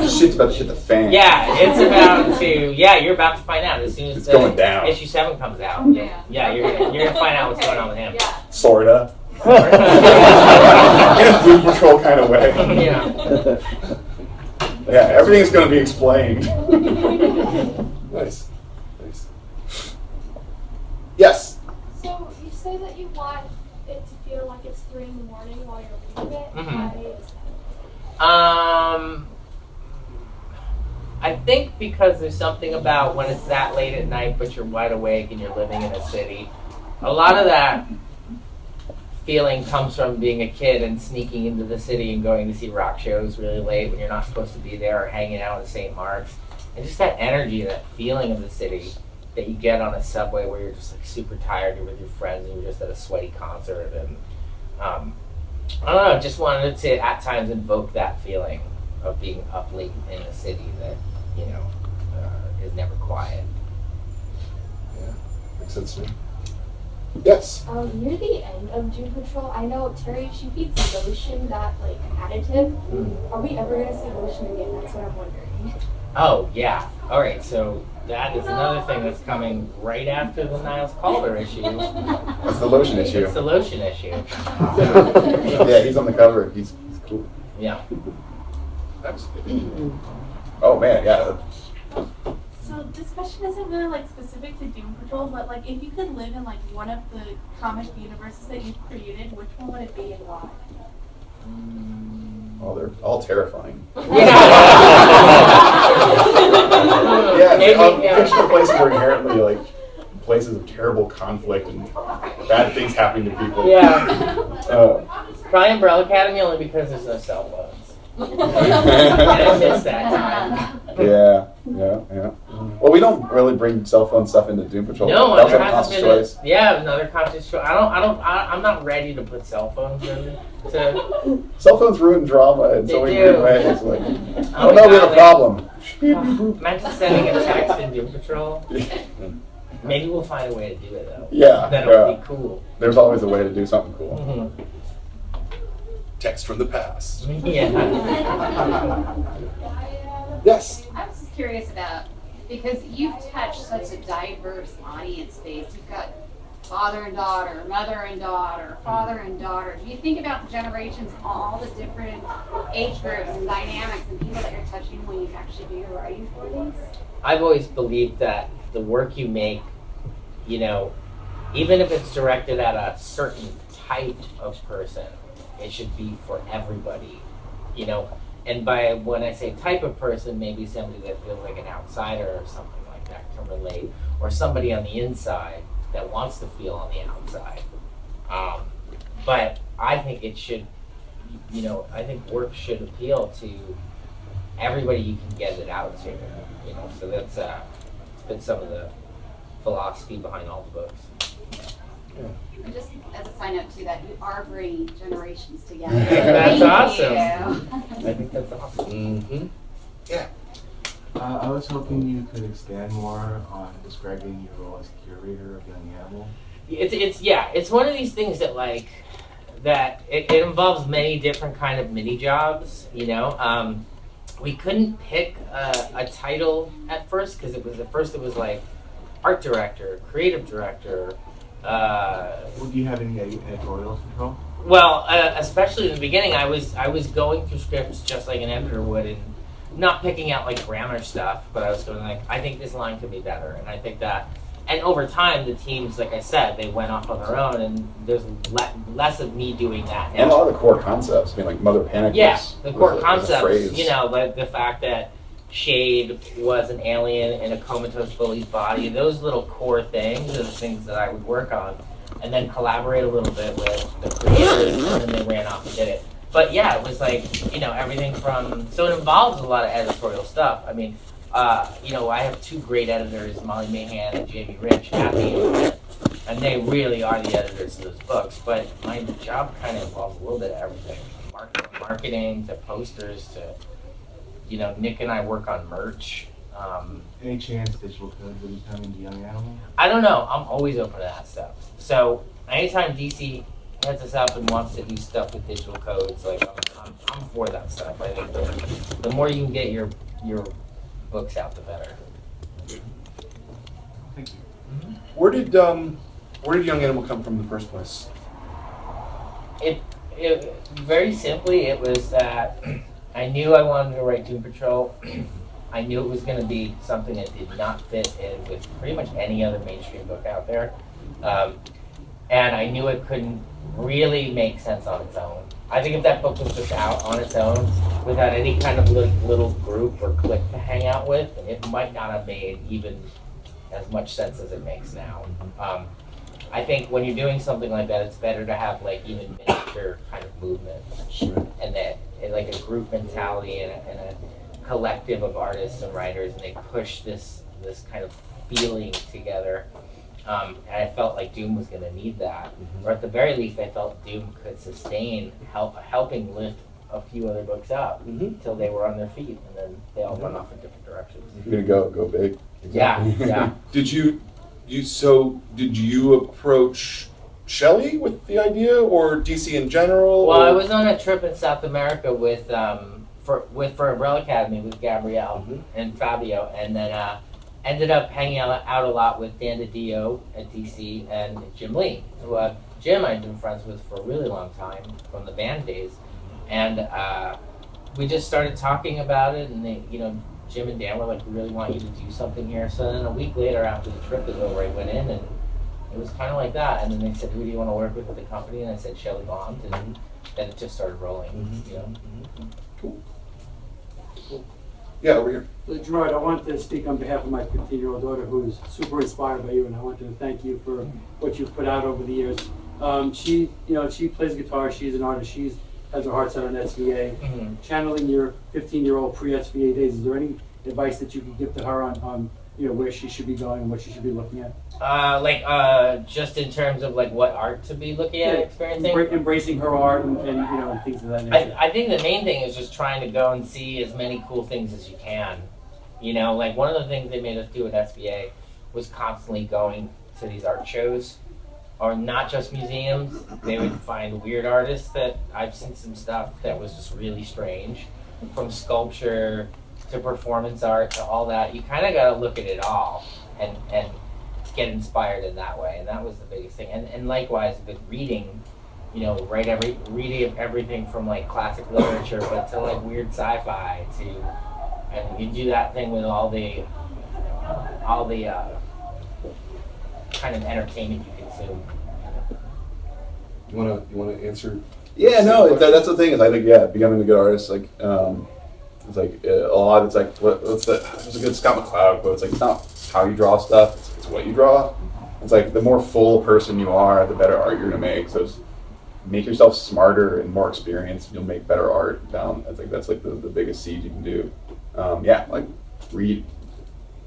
Shit's about to hit the fan. Yeah, it's about to. Yeah, you're about to find out as soon as It's going down. issue 7 comes out. Yeah, you're gonna find out what's going on with him. Yeah. Sorta. In a Doom Patrol kind of way. Yeah. Yeah, everything's gonna be explained. Nice. Yes. So you say that you want it to feel like it's 3 in the morning while you're reading it. Mhm. Why is that? I think because there's something about when it's that late at night, but you're wide awake and you're living in a city. A lot of that feeling comes from being a kid and sneaking into the city and going to see rock shows really late when you're not supposed to be there, or hanging out at St. Mark's. And just that energy, that feeling of the city that you get on a subway where you're just like super tired, you're with your friends, and you're just at a sweaty concert. And I don't know, just wanted to at times invoke that feeling of being up late in a city that, you know, is never quiet. Yeah, makes sense to me. Yes. Near the end of Doom Patrol, I know Terry, she feeds lotion that like additive. Are we ever gonna see lotion again? That's what I'm wondering. Oh, yeah. All right, so that is another thing that's coming right after the Niles Calder issue. That's the lotion issue. It's the lotion issue. Yeah, he's on the cover. He's cool. Yeah. Oh man, yeah. So this question isn't really like specific to Doom Patrol, but like if you could live in like one of the comic universes that you've created, which one would it be and why? Oh, they're all terrifying. Yeah. Fictional places are inherently like places of terrible conflict and bad things happening to people. Yeah. Probably Umbrella Academy, only because there's no cell phones. And I miss that time. Yeah. Well, we don't really bring cell phone stuff into Doom Patrol. No, that was there a hasn't conscious been. choice. Yeah, another conscious choice. I'm not ready to put cell phones in. Cell phones ruin drama in so many They weird do. ways. Like, Oh oh no, we have a my problem. Imagine sending a text in Doom Patrol. Maybe we'll find a way to do it though. Yeah. That'll be cool. There's always a way to do something cool. Mhm. Text from the past. Yeah. Yes. I was just curious about, because you've touched such a diverse audience base. You've got father and daughter, mother and daughter, father and daughter. Do you think about the generations, all the different age groups and dynamics and people that you're touching when you actually do your writing for these? I've always believed that the work you make, you know, even if it's directed at a certain type of person, it should be for everybody, you know. And by when I say type of person, maybe somebody that feels like an outsider or something like that can relate, or somebody on the inside that wants to feel on the outside. But I think it should, you know, I think work should appeal to everybody you can get it out to, you know. So that's it's been some of the philosophy behind all the books. And just as a sign up to that, you are bringing generations together. That's Thank awesome. you. I think that's awesome. Mm-hmm. Yeah. I was hoping you could expand more on describing your role as curator of Young Animal. It's one of these things that like that it involves many different kind of mini jobs, you know. We couldn't pick a title at first because it was like art director, creative director. Would you have any editorial control? Well, especially in the beginning, I was going through scripts just like an editor would, and not picking out like grammar stuff, but I was going like, I think this line could be better, and I think that. And over time, the teams, like I said, they went off on their own, and there's less of me doing that. And a lot of the core concepts, I mean, like Mother Panic. Yeah, was, the core was a concepts, phrase. you know, like the fact that Shade was an alien in a comatose bully's body, those little core things are the things that I would work on, and then collaborate a little bit with the creators, and then they ran off and did it. But yeah, it was like, you know, everything from, so it involves a lot of editorial stuff. I mean, I have two great editors, Molly Mahan and Jamie Rich, at the event, and they really are the editors of those books. But my job kind of involves a little bit of everything, marketing to posters to, Nick and I work on merch. Any chance digital code will be coming to Young Animal? I don't know. I'm always open to that stuff. So anytime DC heads us up and wants to do stuff with digital codes, like I'm for that stuff. I think the more you can get your books out, the better. Thank you. Where did Young Animal come from in the first place? It very simply, it was that I knew I wanted to write Doom Patrol. I knew it was going to be something that did not fit in with pretty much any other mainstream book out there. And I knew it couldn't really make sense on its own. I think if that book was just out on its own, without any kind of little group or clique to hang out with, it might not have made even as much sense as it makes now. I think when you're doing something like that, it's better to have like even miniature kind of movement, and that like a group mentality and a collective of artists and writers, and they push this kind of feeling together. And I felt like Doom was going to need that, or at the very least, I felt Doom could sustain helping lift a few other books up until they were on their feet, and then they all went off in different directions. You're gonna go big. Yeah. Did you approach Shelley with the idea, or DC in general? Well, or? I was on a trip in South America with for Umbrella Academy with Gabrielle and Fabio, and then ended up hanging out a lot with Dan DiDio at DC and Jim Lee, who Jim I'd been friends with for a really long time from the band days, and we just started talking about it, and they, Jim and Dan were like, "We really want you to do something here." So then a week later, after the trip was over, I went in, and it was kind of like that. And then they said, "Who do you want to work with at the company?" And I said, "Shelley Bond," and then it just started rolling. Cool. Yeah, over here. So Gerard, I wanted to speak on behalf of my 15-year-old daughter, who is super inspired by you, and I wanted to thank you for what you've put out over the years. She plays guitar. She's an artist. She has her heart set on SVA. Channeling your 15-year-old pre-SVA days, is there any advice that you could give to her on where she should be going and what she should be looking at? Just in terms of like what art to be looking at, experiencing? Embracing her art and things of that nature. I think the main thing is just trying to go and see as many cool things as you can. Like one of the things they made us do at SVA was constantly going to these art shows, or not just museums. They would find weird artists that I've seen some stuff that was just really strange, from sculpture to performance art to all that. You kind of got to look at it all and get inspired in that way, and that was the biggest thing. And likewise with reading, reading everything from like classic literature, but to like weird sci-fi and you do that thing with all the kind of entertainment you consume. You wanna answer? Yeah, no, that's the thing is I think becoming a good artist it's like a lot. It's like what's that? There's a good Scott McCloud quote. It's like it's not how you draw stuff; it's what you draw. It's like the more full person you are, the better art you're gonna make. So just make yourself smarter and more experienced. And you'll make better art. I think that's like the biggest seed you can do. Like read.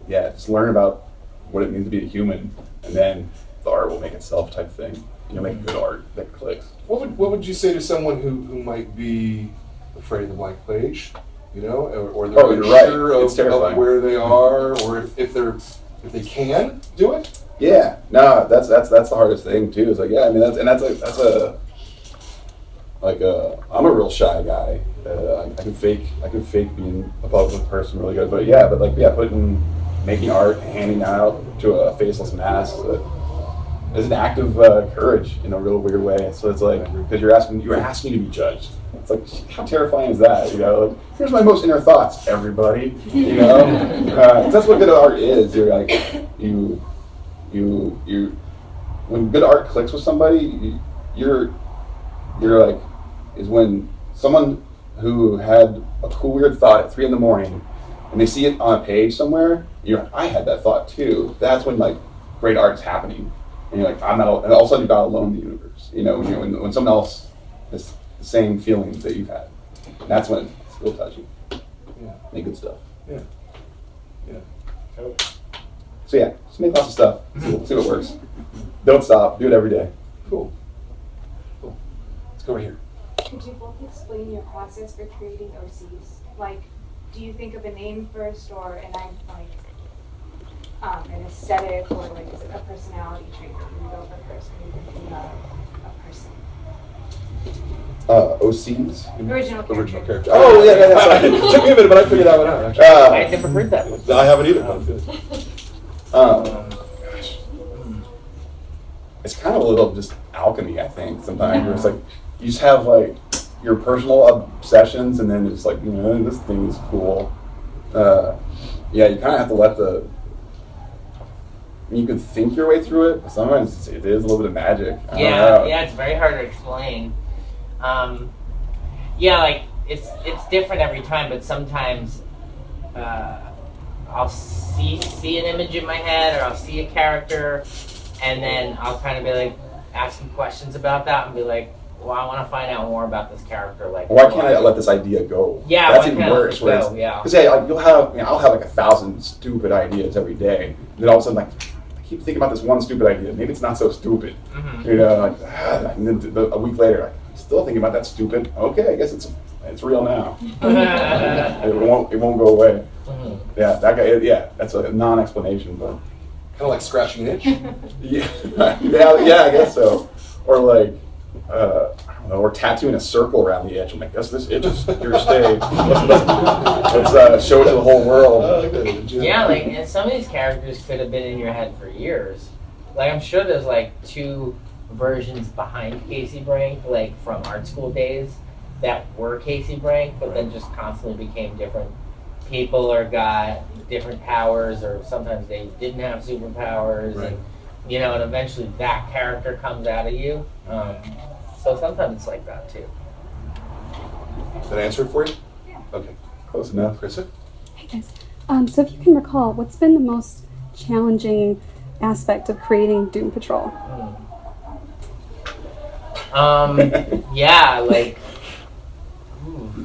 Yeah, just learn about what it means to be a human, and then the art will make itself type thing. You'll make good art that clicks. What would you say to someone who might be afraid of the blank page? Or they're unsure of where they are, or if they can do it. Yeah, no, that's the hardest thing too. Is like, I'm a real shy guy. I can fake being a public person really good, but making art, handing out to a faceless mass is an act of courage in a real weird way. So it's like because you're asking to be judged. It's like, how terrifying is that? Here's my most inner thoughts, everybody. That's what good art is. You're like, you when good art clicks with somebody, you're like, is when someone who had a cool weird thought at 3 a.m, and they see it on a page somewhere, I had that thought too. That's when like great art's happening, and you're like, I'm not, and all of a sudden you're not alone in the universe. When someone else has the same feelings that you've had. And that's when it's real touchy. Yeah. Make good stuff. Yeah. So yeah, just make lots of stuff. See what works. Don't stop. Do it every day. Cool. Let's go right here. Could you both explain your process for creating OCs? Like, do you think of a name first, or an aesthetic, or like is it a personality trait that you go for first when you're thinking of a person? OCs? Original character. Oh, yeah. Sorry. It took me a minute, but I figured that one out, actually. I never heard that one. I haven't either. Gosh. It's kind of a little just alchemy, I think, sometimes. Where it's like, you just have, like, your personal obsessions, and then it's like, this thing is cool. Yeah, you kind of have to let you can think your way through it, but sometimes it is a little bit of magic. Yeah, it's very hard to explain. Like it's different every time, but sometimes I'll see an image in my head, or I'll see a character, and then I'll kind of be like asking questions about that, and be like, well, I want to find out more about this character. Like, why can't I let this idea go? Yeah, that's even worse. Because you'll have, I'll have like 1,000 stupid ideas every day, and then all of a sudden, like, I keep thinking about this one stupid idea. Maybe it's not so stupid, and then a week later, like, I'm still thinking about that stupid. Okay, I guess it's real now. It won't go away. Yeah, that guy. Yeah, that's a non-explanation, but kind of like scratching an itch. yeah, I guess so. Or like, I don't know, or tattooing a circle around the edge. I'm like, this itch is here to stay. Let's show it to the whole world. Yeah, like, and some of these characters could have been in your head for years. Like, I'm sure there's like 2 versions behind Casey Brink, like from art school days, that were Casey Brink, but then just constantly became different people, or got different powers, or sometimes they didn't have superpowers, and and eventually that character comes out of you. So sometimes it's like that too. Did that answer it for you? Yeah. Okay. Close enough. Krista? Hey guys. So if you can recall, what's been the most challenging aspect of creating Doom Patrol?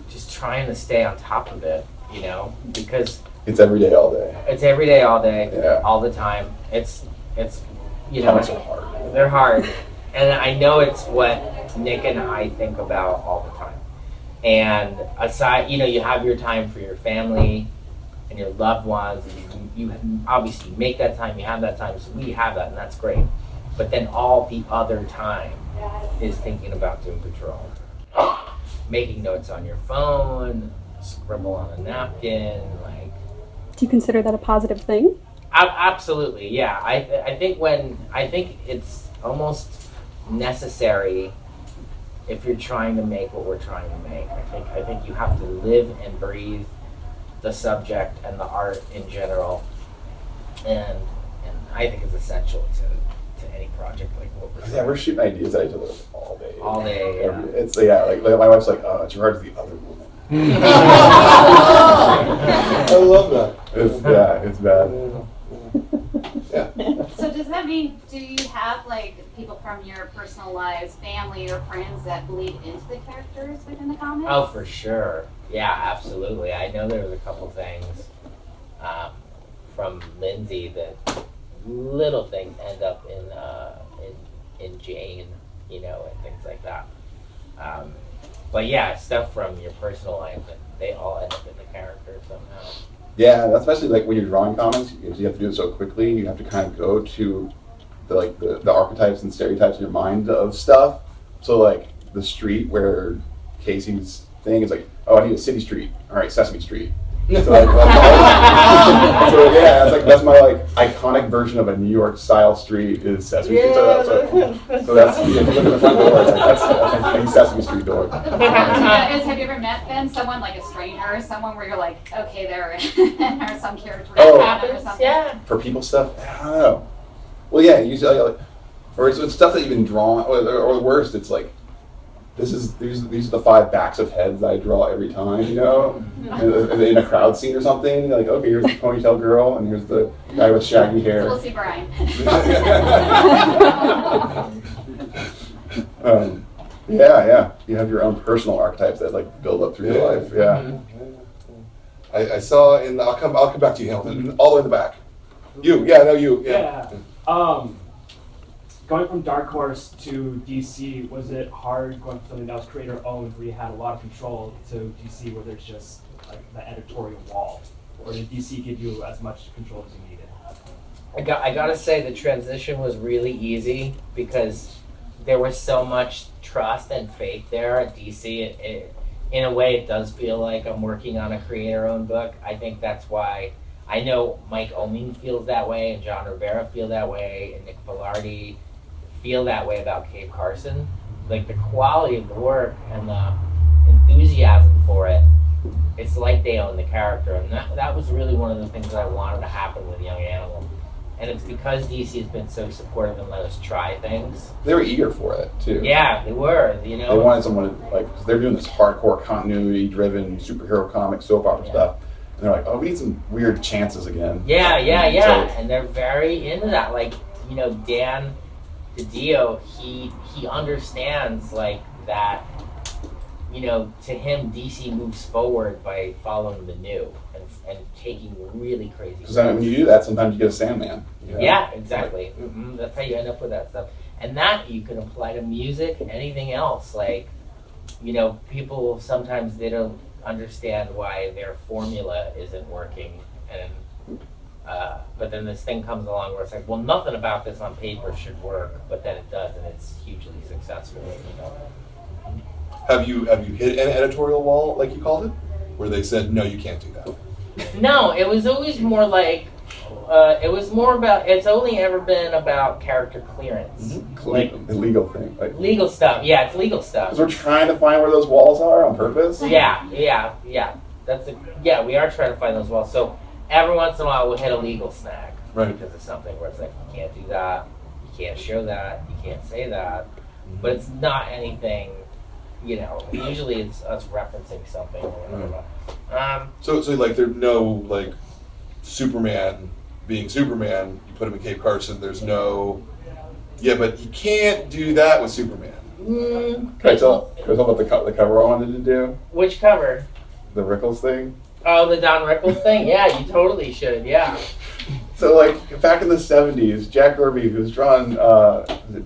Just trying to stay on top of it, because it's every day, all day. It's every day, all day, yeah. All the time. It's Comics are hard. They're hard, and I know it's what Nick and I think about all the time. And aside, you have your time for your family and your loved ones, and you obviously make that time. You have that time, so we have that, and that's great. But then all the other time is thinking about Doom Patrol, making notes on your phone, scribble on a napkin, like. Do you consider that a positive thing? Absolutely, yeah. I think it's almost necessary if you're trying to make what we're trying to make. I think you have to live and breathe the subject and the art in general, and I think it's essential to any project like what we're doing. Yeah, we're shooting ideas at each other all day. All day, yeah. It's like my wife's like, Gerard's the other woman. I love that. It's bad. Yeah. So does that mean, do you have like people from your personal lives, family or friends that bleed into the characters within the comics? Oh, for sure. Yeah, absolutely. I know there was a couple things from Lindsay that little things end up in Jane, and things like that. But yeah, stuff from your personal life, and they all end up in the character somehow. Yeah, that's especially like when you're drawing comics, because you have to do it so quickly. You have to kind of go to the archetypes and stereotypes in your mind of stuff. So like the street where Casey's thing is like, oh, I need a city street. All right, Sesame Street. So that's my like iconic version of a New York style street is Sesame Street. So that's if you look at the front door, it's like that's a Sesame Street door. Have you ever met then someone like a stranger, someone where you're like, okay, there or some character happens, or something? yeah. For people stuff, I don't know. Well, yeah, usually, or it's stuff that you've been drawn, or worse, it's like these are the 5 backs of heads that I draw every time, in a crowd scene or something. Like, okay, here's the ponytail girl, and here's the guy with shaggy hair. So we'll see Brian. Yeah. You have your own personal archetypes that like build up through your life. Yeah. I saw in the, I'll come back to you, Hamilton, all the way in the back. You, yeah, no, you, yeah. Going from Dark Horse to DC, was it hard going from something that was creator-owned, where you had a lot of control, to DC, where there's just like the editorial wall? Or did DC give you as much control as you needed? I gotta say the transition was really easy because there was so much trust and faith there at DC. In a way, it does feel like I'm working on a creator-owned book. I think that's why I know Mike Oeming feels that way, and John Rivera feel that way, and Nick Velarde feel that way about Cave Carson. Like the quality of the work and the enthusiasm for it, it's like they own the character, and that was really one of the things that I wanted to happen with Young Animal. And it's because DC has been so supportive and let us try things. They were eager for it too. Yeah, they were. You know, they wanted someone to, like, because they're doing this hardcore continuity-driven superhero comic soap opera stuff, and they're like, "Oh, we need some weird chances again." Yeah. So, and they're very into that. Like, you know, Dan DiDio, he understands like that. You know, to him, DC moves forward by following the new and taking really crazy. Because when you do that, sometimes you get a Sandman. You know? Yeah, exactly. That's how you end up with that stuff. And that you can apply to music, anything else. Like, you know, people sometimes they don't understand why their formula isn't working, and but then this thing comes along where it's like, well, nothing about this on paper should work, but then it does, and it's hugely successful. You know. Have you hit an editorial wall, like you called it, where they said, no, you can't do that? No, it was always more like, it was more about, it's only ever been about character clearance. Mm-hmm. Like the legal thing. Like, legal stuff, yeah, it's legal stuff. Because we're trying to find where those walls are on purpose? Yeah. We are trying to find those walls. So every once in a while we'll hit a legal snag. Right. Because of something where it's like, you can't do that, you can't show that, you can't say that. But it's not anything, you know, usually it's us referencing something or whatever. So like there's no like Superman being Superman, you put him in Cape Carson, there's no, yeah, but you can't do that with Superman. Can I tell about the cover I wanted to do? Which cover? The Rickles thing? Oh, the Don Rickles thing? Yeah, you totally should, yeah. So like back in the 70s, Jack Kirby, who's drawn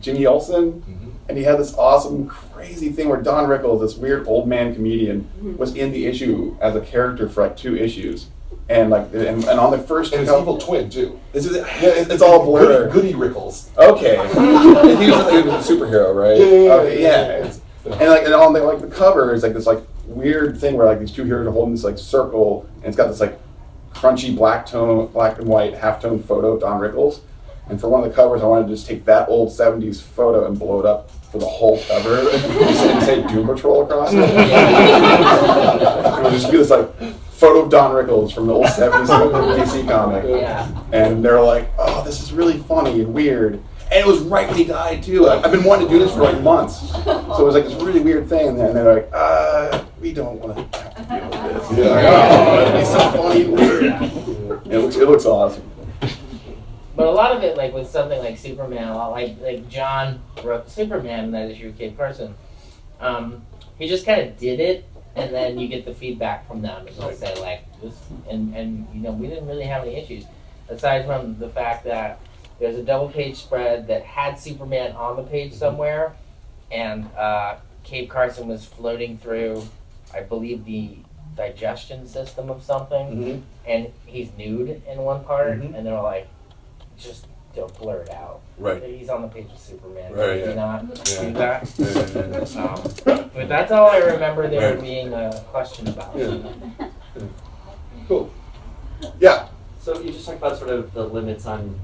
Jimmy Olsen, and he had this awesome, crazy thing where Don Rickles, this weird old man comedian, was in the issue as a character for like 2 issues, and like and on the first and his evil twin too. It's all a blur. Goody Rickles. Okay, he was a superhero, right? Yeah. And on the cover is like this like weird thing where like these 2 heroes are holding this like circle, and it's got this like crunchy black and white halftone photo of Don Rickles. And for one of the covers, I wanted to just take that old 70s photo and blow it up for the whole cover and say Doom Patrol across it. It would just be this like photo of Don Rickles from the old 70s DC comic. Yeah. And they're like, oh, this is really funny and weird. And it was right when he died too. I've been wanting to do this for like months. So it was like this really weird thing. And they're like, we don't want to have to deal with this. It'd be so funny and weird. It looks awesome. But a lot of it, like with something like Superman, a lot like John wrote Superman, that issue with Cave Carson. He just kind of did it, and then you get the feedback from them, and they'll say like this, and you know, we didn't really have any issues, aside from the fact that there's a double-page spread that had Superman on the page somewhere, and Cave Carson was floating through, I believe, the digestion system of something, and he's nude in one part, and they're like, just don't blur it out. Right. He's on the page of Superman. Right. Do not do that. But that's all I remember there being a question about. Yeah. Cool. Yeah. So you just talked about sort of the limits on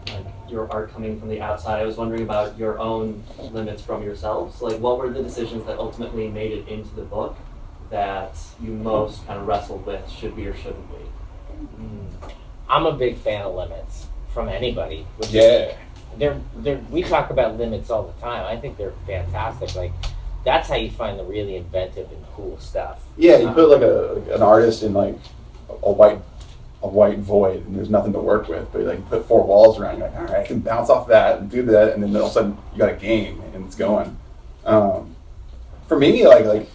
like your art coming from the outside. I was wondering about your own limits from yourselves. Like, what were the decisions that ultimately made it into the book that you most kind of wrestled with, should be or shouldn't be? I'm a big fan of limits from anybody. We talk about limits all the time. I think they're fantastic. Like, that's how you find the really inventive and cool stuff. Yeah, you put like an artist in like a white void, and there's nothing to work with. But like you put 4 walls around, you're like, all right, I can bounce off that and do that, and then all of a sudden you got a game and it's going. For me, like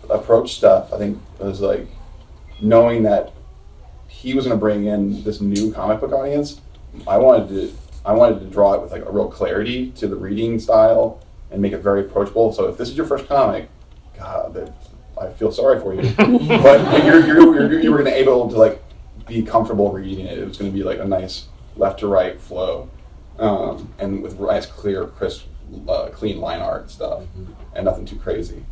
approach stuff, I think was like knowing that he was going to bring in this new comic book audience, I wanted to draw it with like a real clarity to the reading style and make it very approachable. So if this is your first comic, God, I feel sorry for you. But you were going to be able to like be comfortable reading it. It was going to be like a nice left to right flow, and with nice, clear, crisp, clean line art and stuff, and nothing too crazy.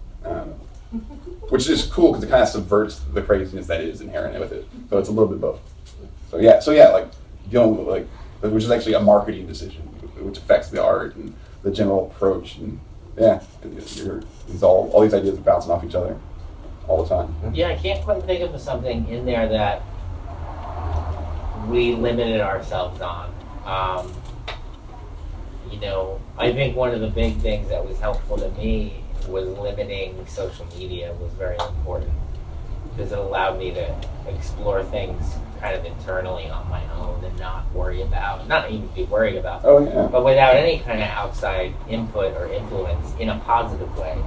Which is cool because it kind of subverts the craziness that is inherent with it. So it's a little bit both. So yeah, like dealing with like, which is actually a marketing decision, which affects the art and the general approach, and yeah, all these ideas are bouncing off each other all the time. Yeah, I can't quite think of something in there that we limited ourselves on. I think one of the big things that was helpful to me was limiting social media was very important, because it allowed me to explore things kind of internally on my own and not even be worried about, but without any kind of outside input or influence in a positive way.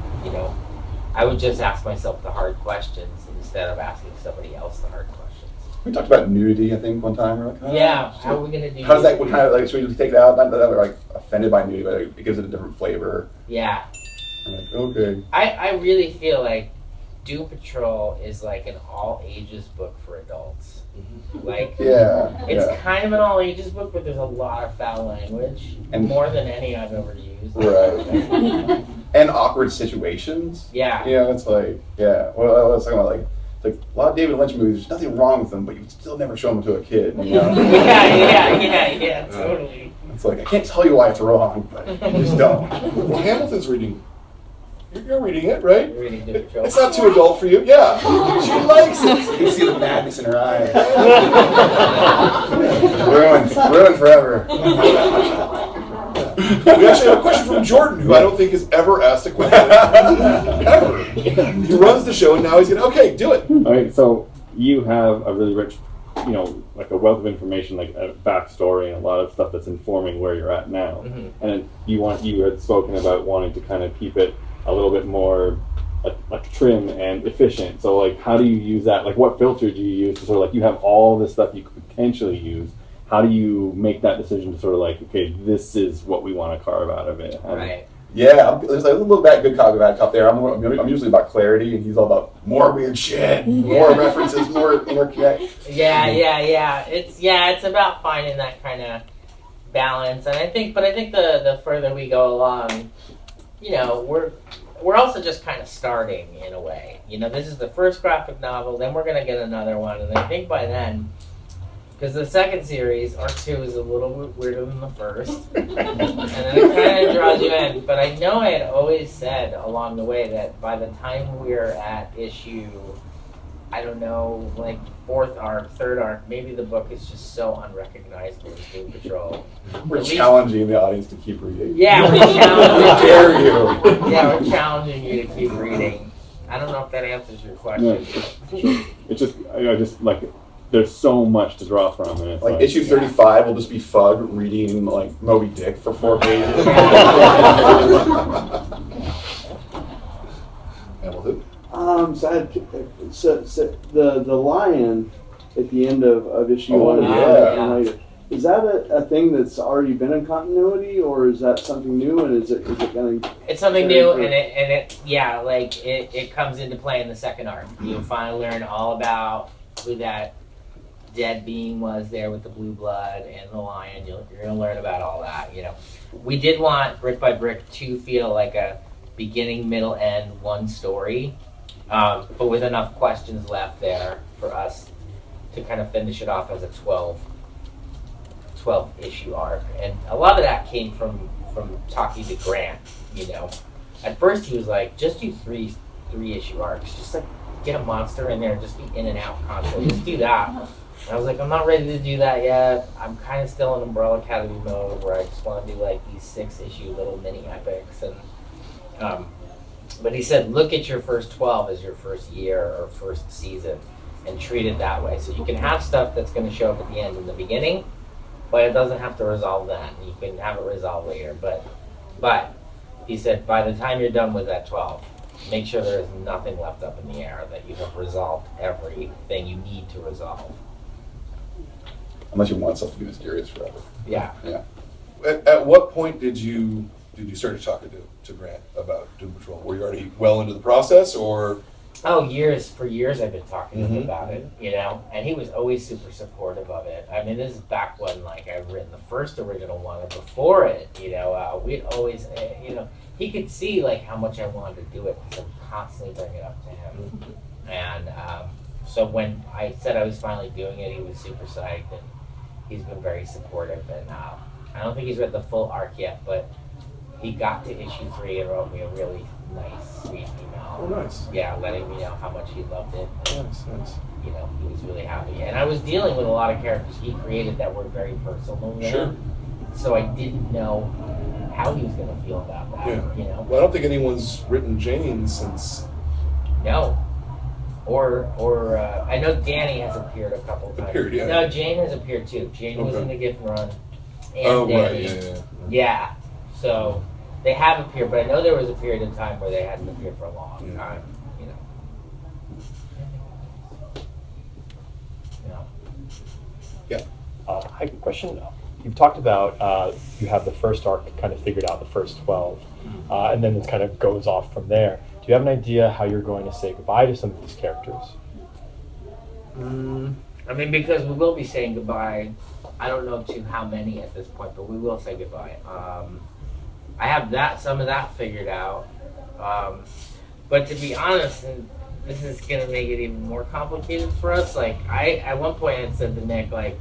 I would just ask myself the hard questions instead of asking somebody else the hard questions. We talked about nudity, I think, one time. We're like, how are we going to do how's that? What kind of like? Should we take that out? Not that we're like offended by nudity, but it gives it a different flavor. Yeah. Like, okay. I really feel like Doom Patrol is like an all ages book for adults. Like, it's kind of an all ages book, but there's a lot of foul language, and more than any I've ever used. Right. And awkward situations. Yeah. It's like, well, I was talking about like a lot of David Lynch movies, there's nothing wrong with them, but you still never show them to a kid. Yeah, totally. It's like, I can't tell you why it's wrong, but you just don't. Well, Hamilton's reading. You're reading it, right? You're reading Doom Patrol. It's not too adult for you. Yeah. She likes it. You can see the madness in her eyes. Ruined forever. We actually have a question from Jordan, who I don't think has ever asked a question. Ever. He runs the show, and now he's going to, okay, do it. All right, so you have a really rich, like a wealth of information, like a backstory and a lot of stuff that's informing where you're at now. And you had spoken about wanting to kind of keep it a little bit more like trim and efficient. So like, how do you use that? Like, what filter do you use to sort of like, you have all this stuff you could potentially use. How do you make that decision to sort of like, okay, this is what we want to carve out of it? Right. Yeah, there's like a little bad good cop, bad cop there. I'm usually about clarity, and he's all about more weird shit, more references, more interconnect. Yeah. It's about finding that kind of balance, and I think the further we go along, we're also just kind of starting in a way. This is the first graphic novel, then we're gonna get another one, and I think by then. Because the second series, Arc 2, is a little bit weirder than the first. And then it kind of draws you in. But I know I had always said along the way that by the time we're at issue, I don't know, like fourth arc, third arc, maybe the book is just so unrecognizable as Doom Patrol. We're challenging the audience to keep reading. Yeah, we're challenging you to keep reading. I don't know if that answers your question. No, it's just, I just like... There's so much to draw from, and it's like issue 35 will just be Fug reading like Moby Dick for 4 pages. So the lion at the end of issue 1 is that a thing that's already been in continuity, or is that something new? And is it going to? It's something new, and it comes into play in the second arc. You finally learn all about who that dead being was there with the blue blood and the lion. You're going to learn about all that. We did want Brick by Brick to feel like a beginning, middle, end, one story, but with enough questions left there for us to kind of finish it off as a 12 issue arc. And a lot of that came from talking to Grant. At first he was like, just do three issue arcs, just like get a monster in there and just be in and out constantly. Just do that. And I was like, I'm not ready to do that yet. I'm kind of still in Umbrella Academy mode where I just want to do like these 6-issue little mini epics. And but he said, look at your first 12 as your first year or first season and treat it that way. So you can have stuff that's going to show up at the end and the beginning, but it doesn't have to resolve then. You can have it resolve later. But he said, by the time you're done with that 12, make sure there is nothing left up in the air, that you have resolved everything you need to resolve. unless you want stuff to be mysterious forever. Yeah. Yeah. At what point did you start talking to Grant about Doom Patrol? Were you already well into the process, or? Oh, for years I've been talking to him about it, and he was always super supportive of it. I mean, this is back when, like, I've written the first original one, or before it, we'd always, he could see, like, how much I wanted to do it, because I constantly bring it up to him. And so when I said I was finally doing it, he was super psyched, and he's been very supportive. And I don't think he's read the full arc yet, but he got to issue 3 and wrote me a really nice, sweet email. Oh, nice. Yeah, letting me know how much he loved it. And, nice. He was really happy. And I was dealing with a lot of characters he created that were very personal to him. So I didn't know how he was going to feel about that. Yeah. Well, I don't think anyone's written Jane since. No. Or I know Danny has appeared a couple times. Yeah. No, Jane has appeared too. Jane was in the Gift and Run. And Danny. Right. Yeah. So they have appeared, but I know there was a period of time where they hadn't appeared for a long time. Yeah. Hi, question. You've talked about you have the first arc kind of figured out, the first 12, and then it kind of goes off from there. Do you have an idea how you're going to say goodbye to some of these characters? I mean, because we will be saying goodbye. I don't know to how many at this point, but we will say goodbye. I have some of that figured out. But to be honest, and this is going to make it even more complicated for us. Like, at one point I said to Nick, like,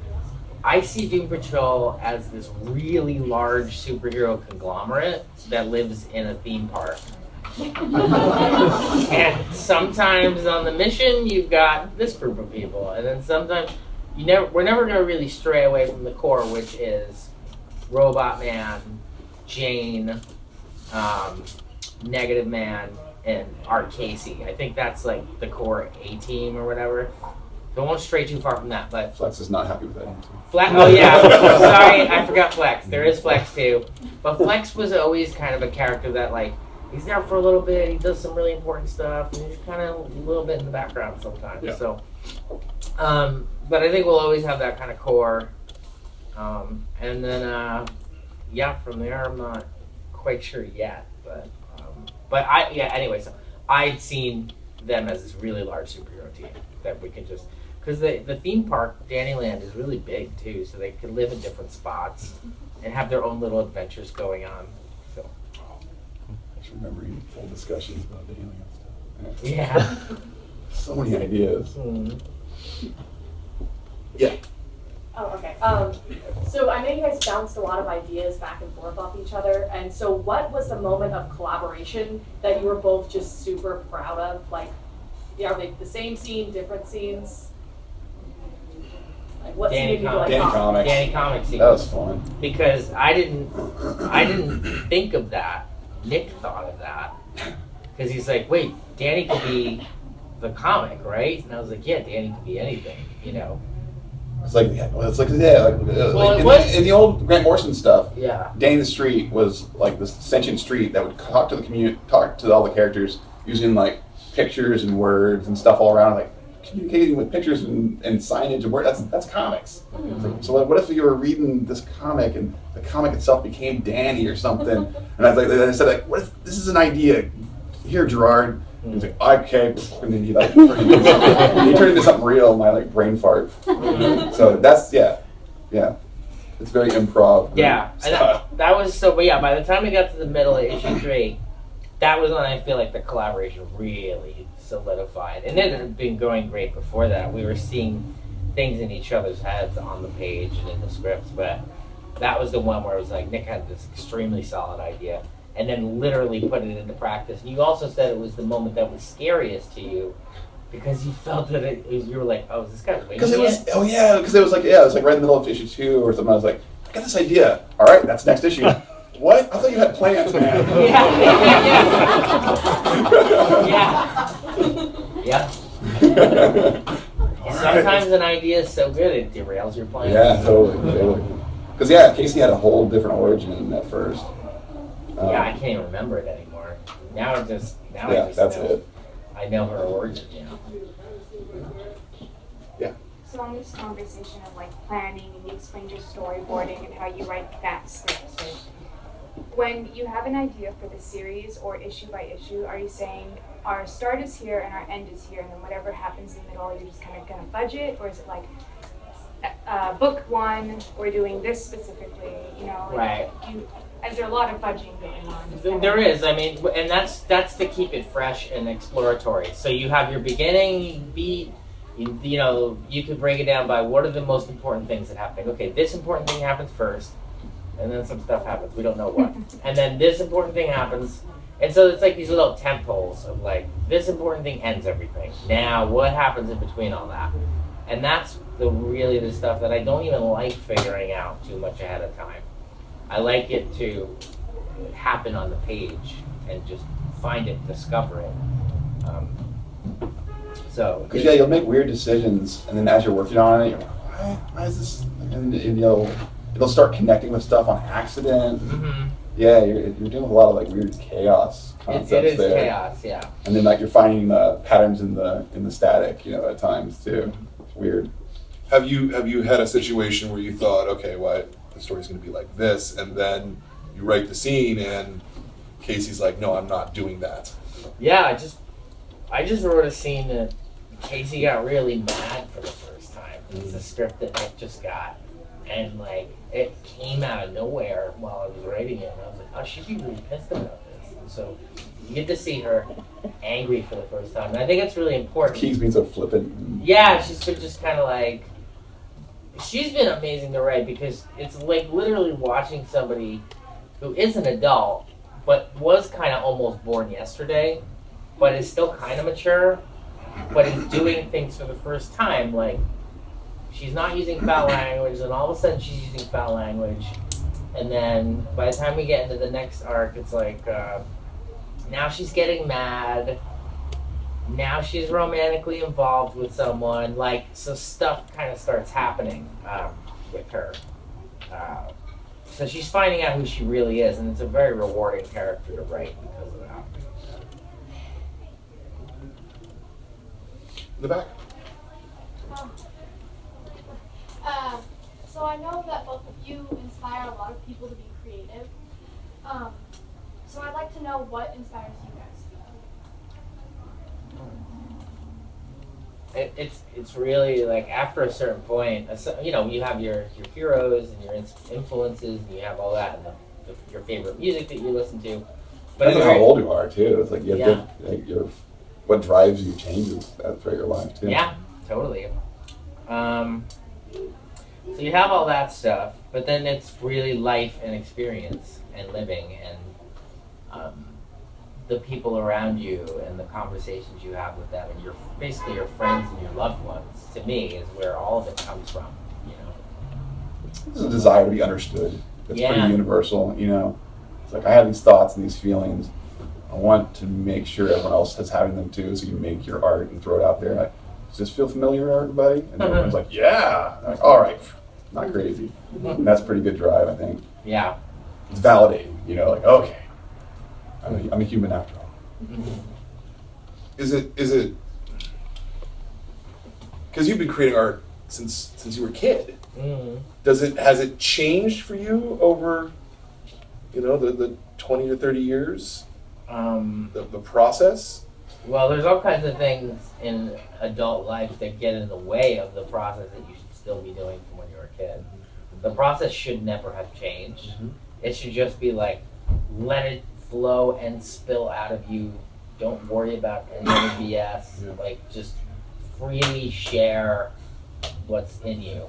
I see Doom Patrol as this really large superhero conglomerate that lives in a theme park. And sometimes on the mission you've got this group of people, and then sometimes we're never going to really stray away from the core, which is Robot Man, Jane, Negative Man, and Art Casey. I think that's like the core A-team or whatever. So I won't stray too far from that, but Flex is not happy with that. Oh yeah, sorry, I forgot Flex. There is Flex too, but Flex was always kind of a character that, like, he's there for a little bit, he does some really important stuff, and he's kind of a little bit in the background sometimes. Yeah. So, but I think we'll always have that kind of core, and then from there I'm not quite sure yet, but anyway, so I'd seen them as this really large superhero team that we can just. Because the theme park, Dannyland, is really big too, so they could live in different spots and have their own little adventures going on. So. I just remembering full discussions about the alien stuff. Yeah. So many ideas. Yeah. Oh, okay. So I know you guys bounced a lot of ideas back and forth off each other, and so what was the moment of collaboration that you were both just super proud of? Like, are they the same scene, different scenes? Like, what scene did you like? Danny Comix. That was fun. Because I didn't think of that. Nick thought of that. Because he's like, wait, Danny could be the comic, right? And I was like, yeah, Danny could be anything, It's like, in the old Grant Morrison stuff, Danny the Street was like this sentient street that would talk to the community, talk to all the characters using like pictures and words and stuff all around, like communicating with pictures and signage and words. That's comics. Mm-hmm. So what if you were reading this comic and the comic itself became Danny or something? And I said, like, what if this is an idea? Here, Gerard. And he's like, okay, and then he like turned into something real. My like brain fart. So that's it's very improv. Yeah, and that was so. But yeah, by the time we got to the middle of issue 3, that was when I feel like the collaboration really solidified. And it had been going great before that. We were seeing things in each other's heads on the page and in the scripts, but that was the one where it was like Nick had this extremely solid idea and then literally put it into practice. And you also said it was the moment that was scariest to you because you felt that you were like, oh, is this guy winging it? Because it was like right in the middle of issue 2 or something. I was like, I got this idea. All right, that's next issue. What? I thought you had plans, man. Yeah. Sometimes an idea is so good it derails your plans. Yeah, totally. Because Casey had a whole different origin at first. I can't even remember it anymore. I just that's know. it. I know her origin. So so on this conversation of like planning, and you explained your storyboarding and how you write that script. Right? When you have an idea for the series or issue by issue, are you saying our start is here and our end is here, and then whatever happens in the middle, you're just kind of gonna budget, or is it like book one, we're doing this specifically? You know, like, right? Is there a lot of budgeting going on? There is. I mean, and that's to keep it fresh and exploratory. So you have your beginning beat. You know, you could break it down by what are the most important things that happen. Okay, this important thing happens first, and then some stuff happens. We don't know what. And then this important thing happens. And so it's like these little tent poles of like, this important thing ends everything. Now, what happens in between all that? And that's really the stuff that I don't even like figuring out too much ahead of time. I like it to happen on the page and just find it, discover it. Because you'll make weird decisions, and then as you're working on it, you're like, why is this? And it'll start connecting with stuff on accident. Mm-hmm. Yeah, you're dealing with a lot of like weird chaos concepts it is there. chaos, yeah. And then like you're finding patterns in the static, at times too. It's weird. Have you had a situation where you thought, okay, well, the story's going to be like this, and then you write the scene, and Casey's like, no, I'm not doing that. Yeah, I just wrote a scene that Casey got really mad for the first time. It's a script that Nick just got, and like it came out of nowhere while I was writing it, and I was like, oh, she'd be really pissed about this. And so you get to see her angry for the first time, and I think it's really important. Keith's being so flippant. Yeah, she's been just kind of like, she's been amazing to write because it's like literally watching somebody who is an adult but was kind of almost born yesterday, but is still kind of mature, but is doing things for the first time. Like, she's not using foul language, and all of a sudden she's using foul language. And then by the time we get into the next arc, it's like, now she's getting mad. Now she's romantically involved with someone. Like, so stuff kind of starts happening with her. So she's finding out who she really is, and it's a very rewarding character to write because of that. In the back. So I know that both of you inspire a lot of people to be creative. So I'd like to know what inspires you guys. It's really like after a certain point, you have your heroes and your influences, and you have all that, and your favorite music that you listen to. But Depends on how old you are too. It's like you have what drives you changes throughout your life too. Yeah, totally. So you have all that stuff, but then it's really life and experience and living and the people around you and the conversations you have with them and basically your friends and your loved ones. To me, is where all of it comes from. There's a desire to be understood. It's pretty universal. It's like I have these thoughts and these feelings. I want to make sure everyone else is having them too. So you make your art and throw it out there. Like, does this feel familiar to everybody? And everyone's like, yeah. I'm like, all right, not crazy. And that's a pretty good drive, I think. Yeah. It's validating. Like, okay, I'm a human after all. Is it? Because you've been creating art since you were a kid. Mm-hmm. Has it changed for you over, the 20 to 30 years? The process? Well, there's all kinds of things in adult life that get in the way of the process that you should still be doing from when you were a kid. The process should never have changed. Mm-hmm. It should just be like, let it flow and spill out of you. Don't worry about any other BS. Yeah. Like, just freely share what's in you.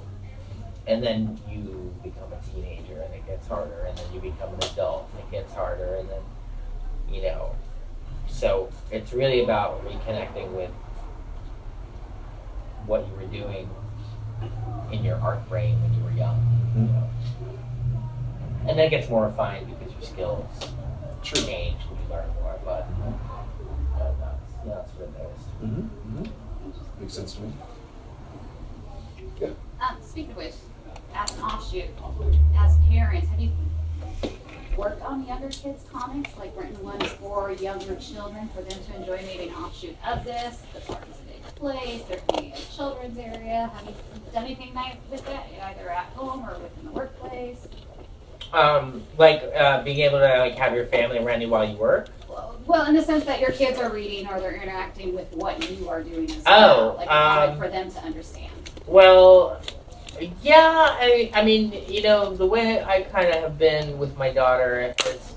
And then you become a teenager and it gets harder, and then you become an adult and it gets harder, and then, so it's really about reconnecting with what you were doing in your art brain when you were young. And then it gets more refined because your skills change and you learn more, but that's what it is. Mm-hmm. Makes sense to me. Yeah. Speaking of which, as an offshoot, as parents, have you worked on younger kids' comics, like written ones for younger children for them to enjoy, maybe an offshoot of this? That's hard to say. workplace, there could be a children's area. Have you done anything with that, either at home or within the workplace? Being able to like have your family around you while you work. Well, in the sense that your kids are reading or they're interacting with what you are doing as Oh, well, like a way for them to understand. Well, yeah, I mean, you know, the way I kind of have been with my daughter is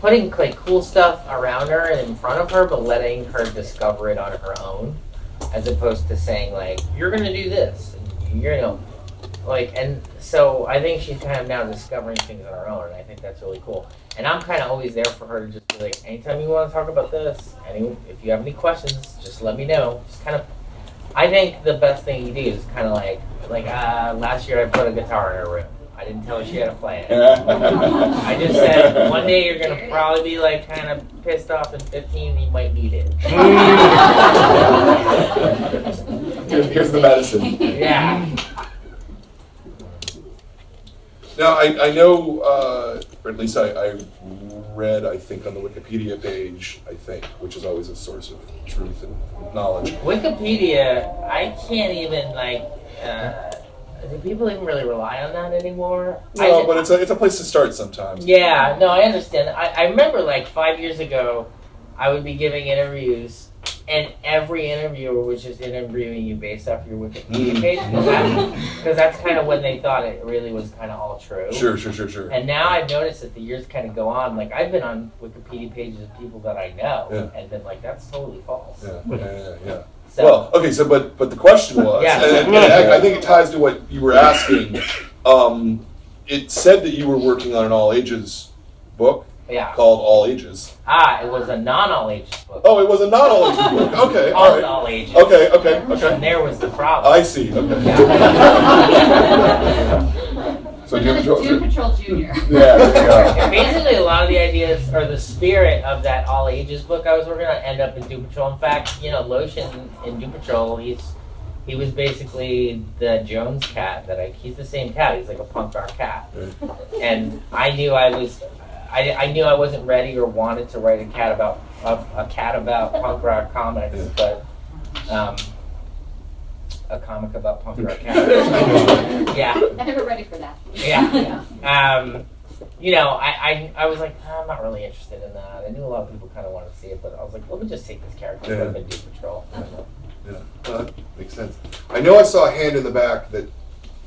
putting like cool stuff around her and in front of her, but letting her discover it on her own, as opposed to saying like, "You're gonna do this," and you're and so I think she's kind of now discovering things on her own, and I think that's really cool. And I'm kind of always there for her to just be like, anytime you want to talk about this, if you have any questions, just let me know. Just kind of, I think the best thing you do is kind of like last year I put a guitar in her room. I didn't tell her she had to play it. I just said, one day you're going to probably be like kind of pissed off and 15 and you might need it. Here's the medicine. Yeah. Now, I know, or at least I read, I think, on the Wikipedia page, which is always a source of truth and knowledge. Wikipedia, I can't even, do people even really rely on that anymore? No, but it's a place to start sometimes. Yeah, no, I understand. I remember, 5 years ago, I would be giving interviews, and every interviewer was just interviewing you based off your Wikipedia page, because that's kind of when they thought it really was kind of all true. Sure. And now I've noticed that the years kind of go on. I've been on Wikipedia pages of people that I know, and been like, that's totally false. Yeah. So, well, okay, so but the question was, and I think it ties to what you were asking. It said that you were working on an all ages book. Yeah. Called All Ages. It was a non-all ages book. Oh, it was a non-all ages book. Okay, all right. All ages. Okay. And there was the problem. I see. Okay. So Doom Patrol Junior. Yeah. Basically, a lot of the ideas or the spirit of that all ages book I was working on end up in Doom Patrol. In fact, Lotion in Doom Patrol, he was basically the Jones cat. He's the same cat. He's like a punk rock cat. And I knew I wasn't ready or wanted to write a cat about punk rock comics, but a comic about punk rock cats. Yeah. I never ready for that. Yeah. I was like, I'm not really interested in that. I knew a lot of people kind of wanted to see it, but I was like, let me just take this character and put him in Doom Patrol. Yeah, that makes sense. I know I saw a hand in the back that.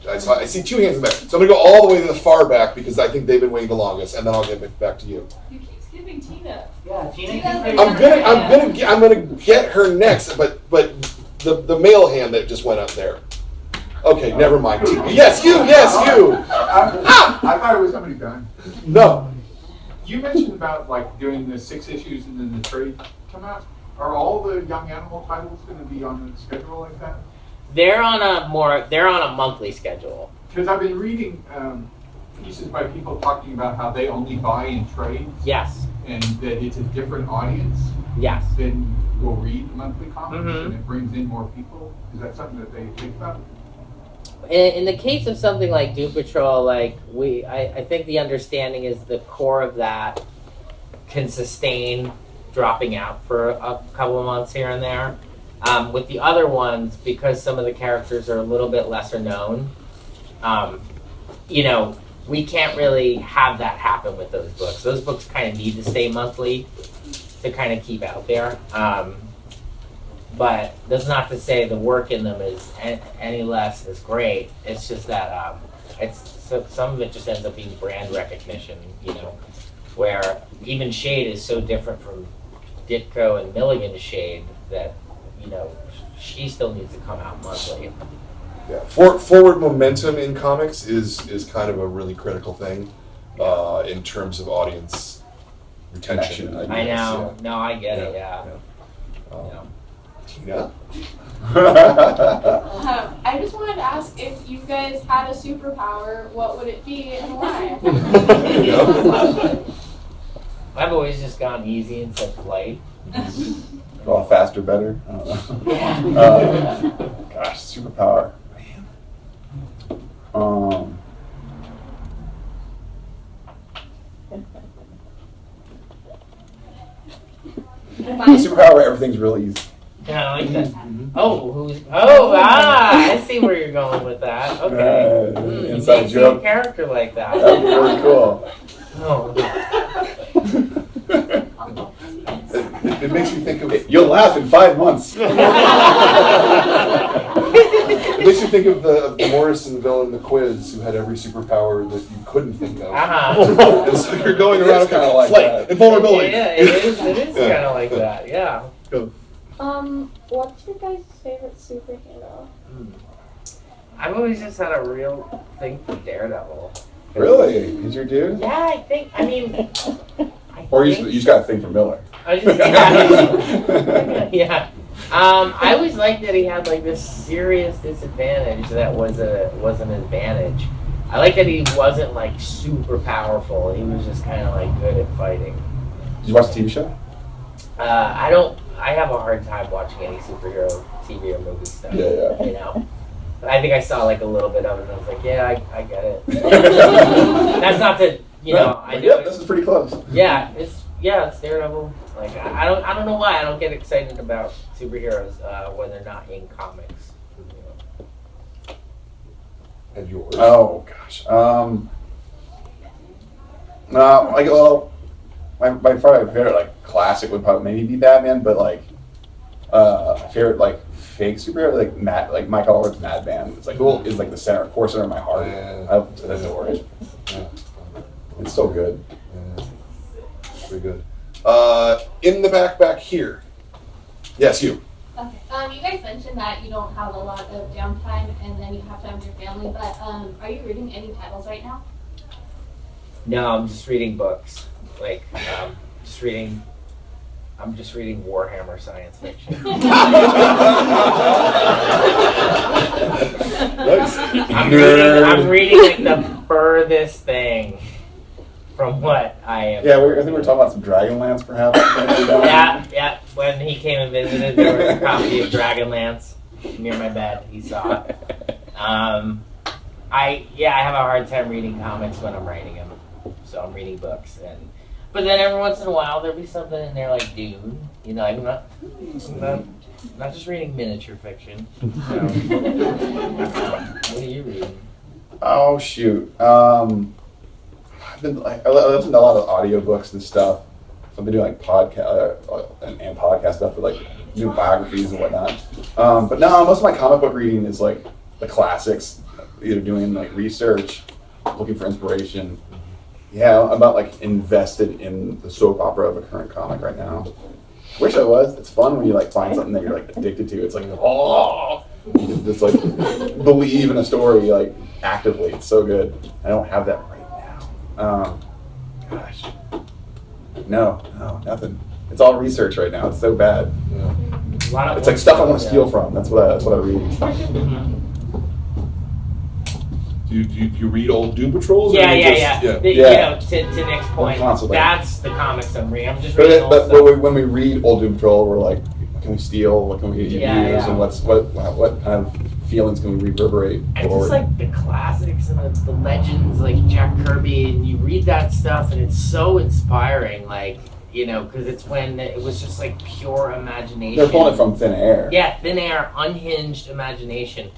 I see two hands in the back. So I'm going to go all the way to the far back because I think they've been waiting the longest, and then I'll get back to you. You keep skipping Tina. Yeah, Tina. I'm gonna get her next, but the male hand that just went up there. Okay, never mind. Yes, you. I thought it was somebody done. No. You mentioned about doing the 6 issues and then the trade come out. Are all the Young Animal titles going to be on the schedule like that? They're on a monthly schedule. Because I've been reading pieces by people talking about how they only buy in trades. Yes. And that it's a different audience. Yes. Than will read monthly comics, Mm-hmm. and it brings in more people. Is that something that they think about? In the case of something like Doom Patrol, I think the understanding is the core of that can sustain dropping out for a couple of months here and there. With the other ones, because some of the characters are a little bit lesser known, we can't really have that happen with those books. Those books kind of need to stay monthly to kind of keep out there. But that's not to say the work in them is any less is great. It's just that some of it just ends up being brand recognition, where even Shade is so different from Ditko and Milligan's Shade that, she still needs to come out monthly. Yeah, forward momentum in comics is kind of a really critical thing in terms of audience retention. I know. Yeah. No, I get it. Yeah. Tina. I just wanted to ask if you guys had a superpower, what would it be and why? I've always just gone easy and said flight. Draw faster, better. I don't know. Yeah. Gosh, superpower. Superpower, everything's really easy. Yeah, I like that. I see where you're going with that. Okay. Inside joke. A character like that. That'd be really cool. Oh. It makes me think of. You'll laugh in 5 months. It makes you think of the Morrison villain, the Quiz, who had every superpower that you couldn't think of. And so you're going around kind of like flight, invulnerability. Yeah, it is kind of like that. Yeah. Go. What's your guys' favorite superhero? I've always just had a real thing for Daredevil. Really? Is your dude? Yeah, I think. I mean. Or you just got a thing for Miller. Yeah. I always liked that he had like this serious disadvantage that was an advantage. I like that he wasn't like super powerful. He was just kind of like good at fighting. Did you watch the TV show? I don't. I have a hard time watching any superhero TV or movie stuff. Yeah. You know. But I think I saw like a little bit of it, and I was like, yeah, I get it. That's not to I know. Yeah, this is pretty close. Yeah, it's Daredevil. Like I don't know why I don't get excited about superheroes when they're not in comics. And yours? Oh gosh. My favorite like classic would probably maybe be Batman, but like my favorite like fake superhero like Michael Allred's Madman. It's like is like the center of my heart. I adore it. It's so good. Very good. In the back here. Yes, you. Okay. You guys mentioned that you don't have a lot of downtime and then you have time with your family, but are you reading any titles right now? No, I'm just reading books. Like I'm just reading Warhammer science fiction. Nice. I'm reading like the furthest thing from what I am. Yeah, I think we were talking about some Dragonlance, perhaps. Yeah. When he came and visited, there was a copy of Dragonlance near my bed. He saw it. I have a hard time reading comics when I'm writing them, so I'm reading books. But then every once in a while there'll be something in there like Dune. You know, I'm not just reading miniature fiction. So. What are you reading? Oh shoot. I listen to a lot of audiobooks and stuff. So I've been doing like podcast and podcast stuff with like new biographies and whatnot. But no, most of my comic book reading is like the classics, either doing like research, looking for inspiration. Yeah, I'm about like invested in the soap opera of a current comic right now. Wish I was. It's fun when you like find something that you're like addicted to. It's like, you just like believe in a story like actively. It's so good. I don't have that right now. Gosh. No, nothing. It's all research right now. It's so bad. Yeah. It's like stuff I want to steal from. That's what I read. Do you read old Doom Patrols? Yeah. You know, to Nick's point, Constantly. that's the comics I'm reading. I'm just reading old stuff. When we read old Doom Patrol, we're like, what can we steal? What can we use? And what kind of feelings can we reverberate And forward? just like the classics and the legends, like Jack Kirby, and you read that stuff, and it's so inspiring. Like, you know, because it's when it was just like pure imagination. They're pulling it from thin air. Yeah, thin air, unhinged imagination.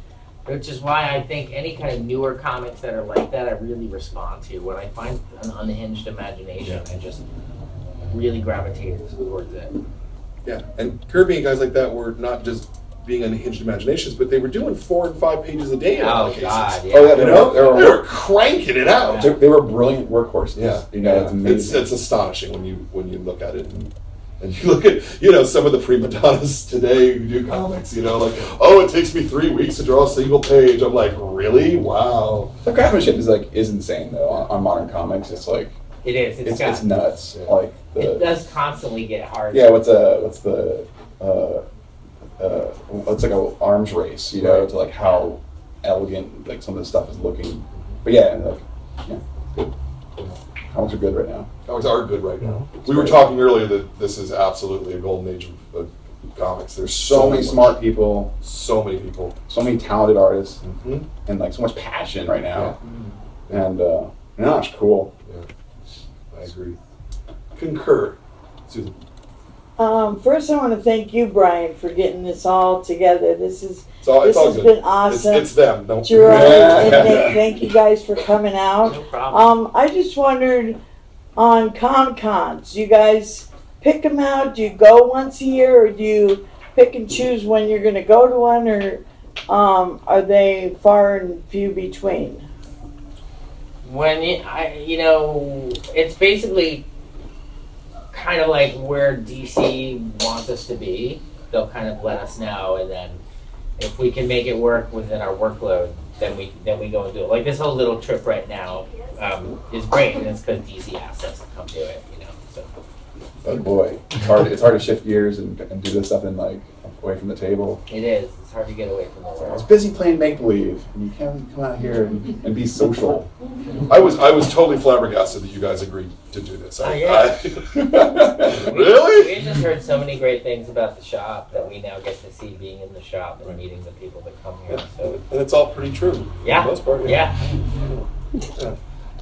Which is why I think any kind of newer comics that are like that, I really respond to. When I find an unhinged imagination, I just really gravitate towards it. Yeah, and Kirby and guys like that were not just being unhinged imaginations, but they were doing 4 and 5 pages a day in a lot of cases. God, yeah. Oh yeah, they were cranking it out. They were brilliant workhorses. Yeah, It's amazing. It's astonishing when you look at it. And you look at, some of the prima donnas today who do comics, like, oh, it takes me 3 weeks to draw a single page. I'm like, really? Wow. The craftsmanship is insane though on modern comics. It's like it is. It's nuts. Yeah. Like it does constantly get hard. Yeah. It's like an arms race, to like how elegant like some of the stuff is looking. But good. Comics are good right now. Comics are good right now. We were talking earlier that this is absolutely a golden age of comics. There's so many smart people, so many people, so many talented artists, and like so much passion right now. Yeah. And it's cool. Yeah, I agree. Concur, Susan. First, I want to thank you, Brian, for getting this all together. This has all been good. awesome. It's them. Don't Gerard and Nick, thank you guys for coming out. No problem. I just wondered on Comic-Cons, you guys pick them out? Do you go once a year, or do you pick and choose when you're going to go to one, or are they far and few between? It's basically kind of like where DC wants us to be. They'll kind of let us know, and then if we can make it work within our workload, then we go and do it. Like this whole little trip right now is great, and it's because DC asked us to come do it. So. Oh boy, it's hard to shift gears and do this stuff and like away from the table. It is. It's hard to get away from the I work. was busy playing make believe, and you can't come out here and be social. I was totally flabbergasted that you guys agreed to do this. Really? We just heard so many great things about the shop that we now get to see being in the shop and meeting the people that come here. So And it's all pretty true. Yeah. For the most part. Yeah.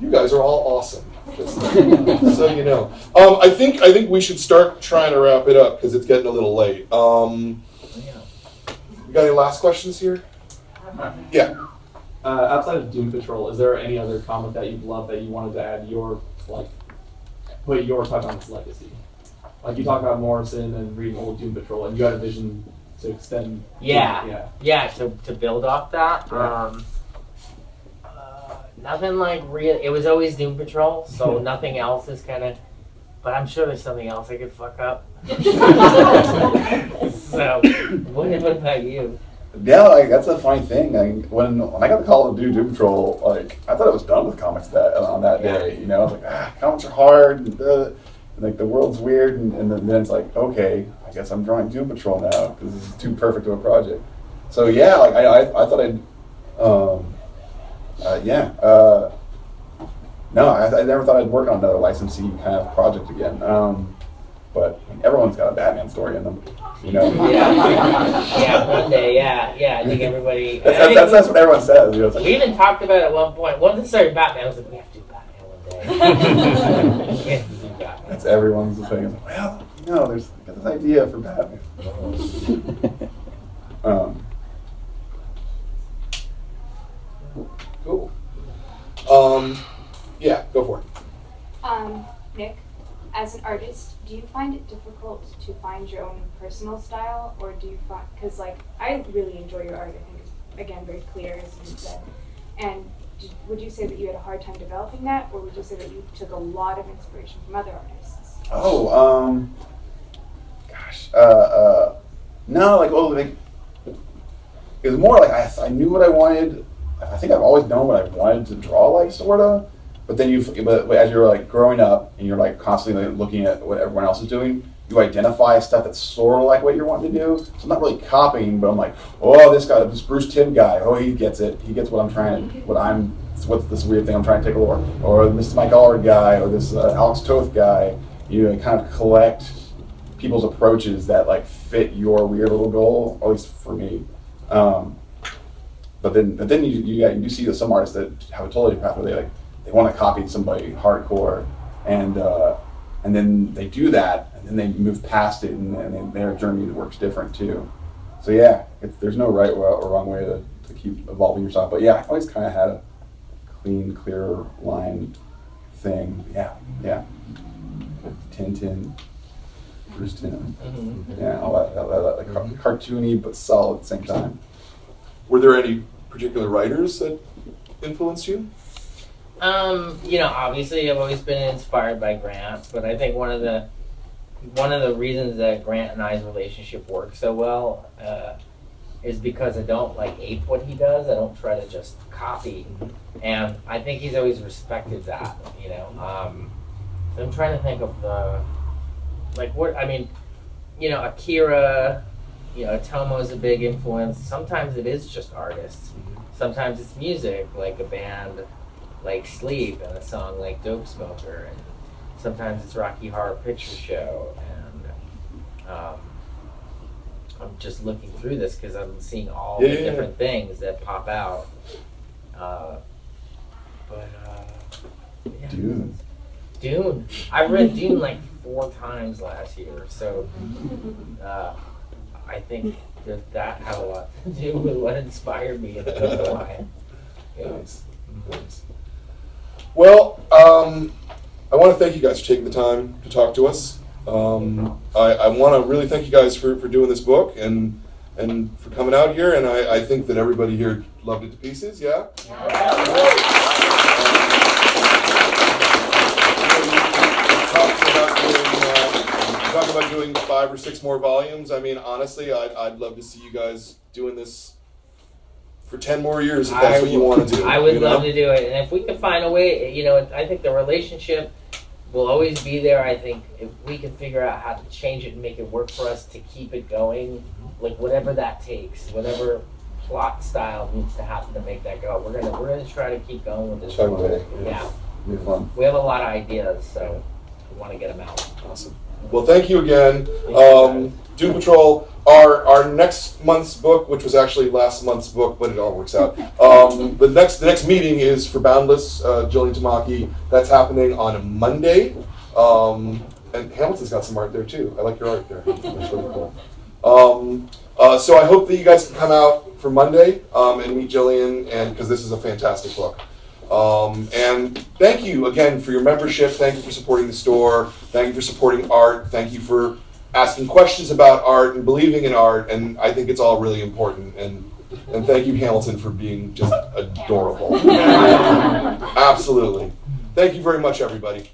You guys are all awesome. Just so you know. I think we should start trying to wrap it up because it's getting a little late. You got any last questions here? Yeah. Outside of Doom Patrol, is there any other comic that you've loved that you wanted to add put your touch on its legacy? Like you talk about Morrison and reading old Doom Patrol, and you had a vision to extend. To build off that. Yeah. Nothing like real. It was always Doom Patrol, so nothing else is kind of. But I'm sure there's something else I could fuck up. So, what about you? Yeah, like that's a funny thing. Like, when I got the call to do Doom Patrol, like I thought I was done with comics on that day. I was like, comics are hard, and like the world's weird, and then it's like, okay, I guess I'm drawing Doom Patrol now because this is too perfect of a project. So yeah, like I thought I'd. No, I never thought I'd work on another licensee kind of project again. But everyone's got a Batman story in them, Yeah, one day, yeah. I think everybody. That's what everyone says. It's like, We even talked about it at one point. Once it started Batman, I was like, we have to do Batman one day. We have to do Batman. That's everyone's thing. It's like, well, there's this idea for Batman. Cool. Yeah, go for it. Nick, as an artist, do you find it difficult to find your own personal style, or do you find, because I really enjoy your art, I think it's, again, very clear, as you said, and would you say that you had a hard time developing that, or would you say that you took a lot of inspiration from other artists? No, it was more like I knew what I wanted. I think I've always known what I wanted to draw, like, sorta. But then but as you're like growing up and you're like constantly looking at what everyone else is doing, you identify stuff that's sort of like what you're wanting to do. So I'm not really copying, but I'm like, oh, this Bruce Timm guy, oh, he gets it. He gets what I'm trying, what's this weird thing I'm trying to take over. Or this Mike Allard guy, or this Alex Toth guy. You kind of collect people's approaches that like fit your weird little goal, at least for me. But then you do see some artists that have a totally different path where they want to copy somebody hardcore, and then they do that, and then they move past it, and their journey works different too. So yeah, there's no right or wrong way to keep evolving yourself. But yeah, I always kind of had a clean, clear line thing. Yeah. Tintin, Bruce Timm. Mm-hmm. Yeah, all that like cartoony but solid at the same time. Were there any particular writers that influenced you? Obviously I've always been inspired by Grant, but I think one of the reasons that Grant and I's relationship works so well is because I don't ape what he does. I don't try to just copy, and I think he's always respected that. I'm trying to think of Akira. Tomo's a big influence. Sometimes it is just artists. Sometimes it's music, like a band like Sleep and a song like Dope Smoker. And sometimes it's Rocky Horror Picture Show. And I'm just looking through this because I'm seeing all the different things that pop out. Dune. I read Dune 4 times last year. So I think that had a lot to do with what inspired me and why. Yeah. Nice. Well, I want to thank you guys for taking the time to talk to us. I want to really thank you guys for doing this book and for coming out here. And I think that everybody here loved it to pieces. Yeah. Talking about doing 5 or 6 more volumes. I mean, honestly, I'd love to see you guys doing this for 10 more years if that's what you want to do. I would love to do it, and if we can find a way, I think the relationship will always be there. I think if we can figure out how to change it and make it work for us to keep it going, like whatever that takes, whatever plot style needs to happen to make that go. We're gonna try to keep going with this. Yeah. Be fun. We have a lot of ideas, so we want to get them out. Awesome. Well, thank you again. Doom Patrol, our next month's book, which was actually last month's book, but it all works out. The next meeting is for Boundless, Jillian Tamaki. That's happening on a Monday. And Hamilton's got some art there too. I like your art there. That's really cool. So I hope that you guys can come out for Monday and meet Jillian, and because this is a fantastic book. And thank you again for your membership. Thank you for supporting the store. Thank you for supporting art. Thank you for asking questions about art and believing in art. And I think it's all really important. And thank you, Hamilton, for being just adorable. Absolutely. Thank you very much, everybody.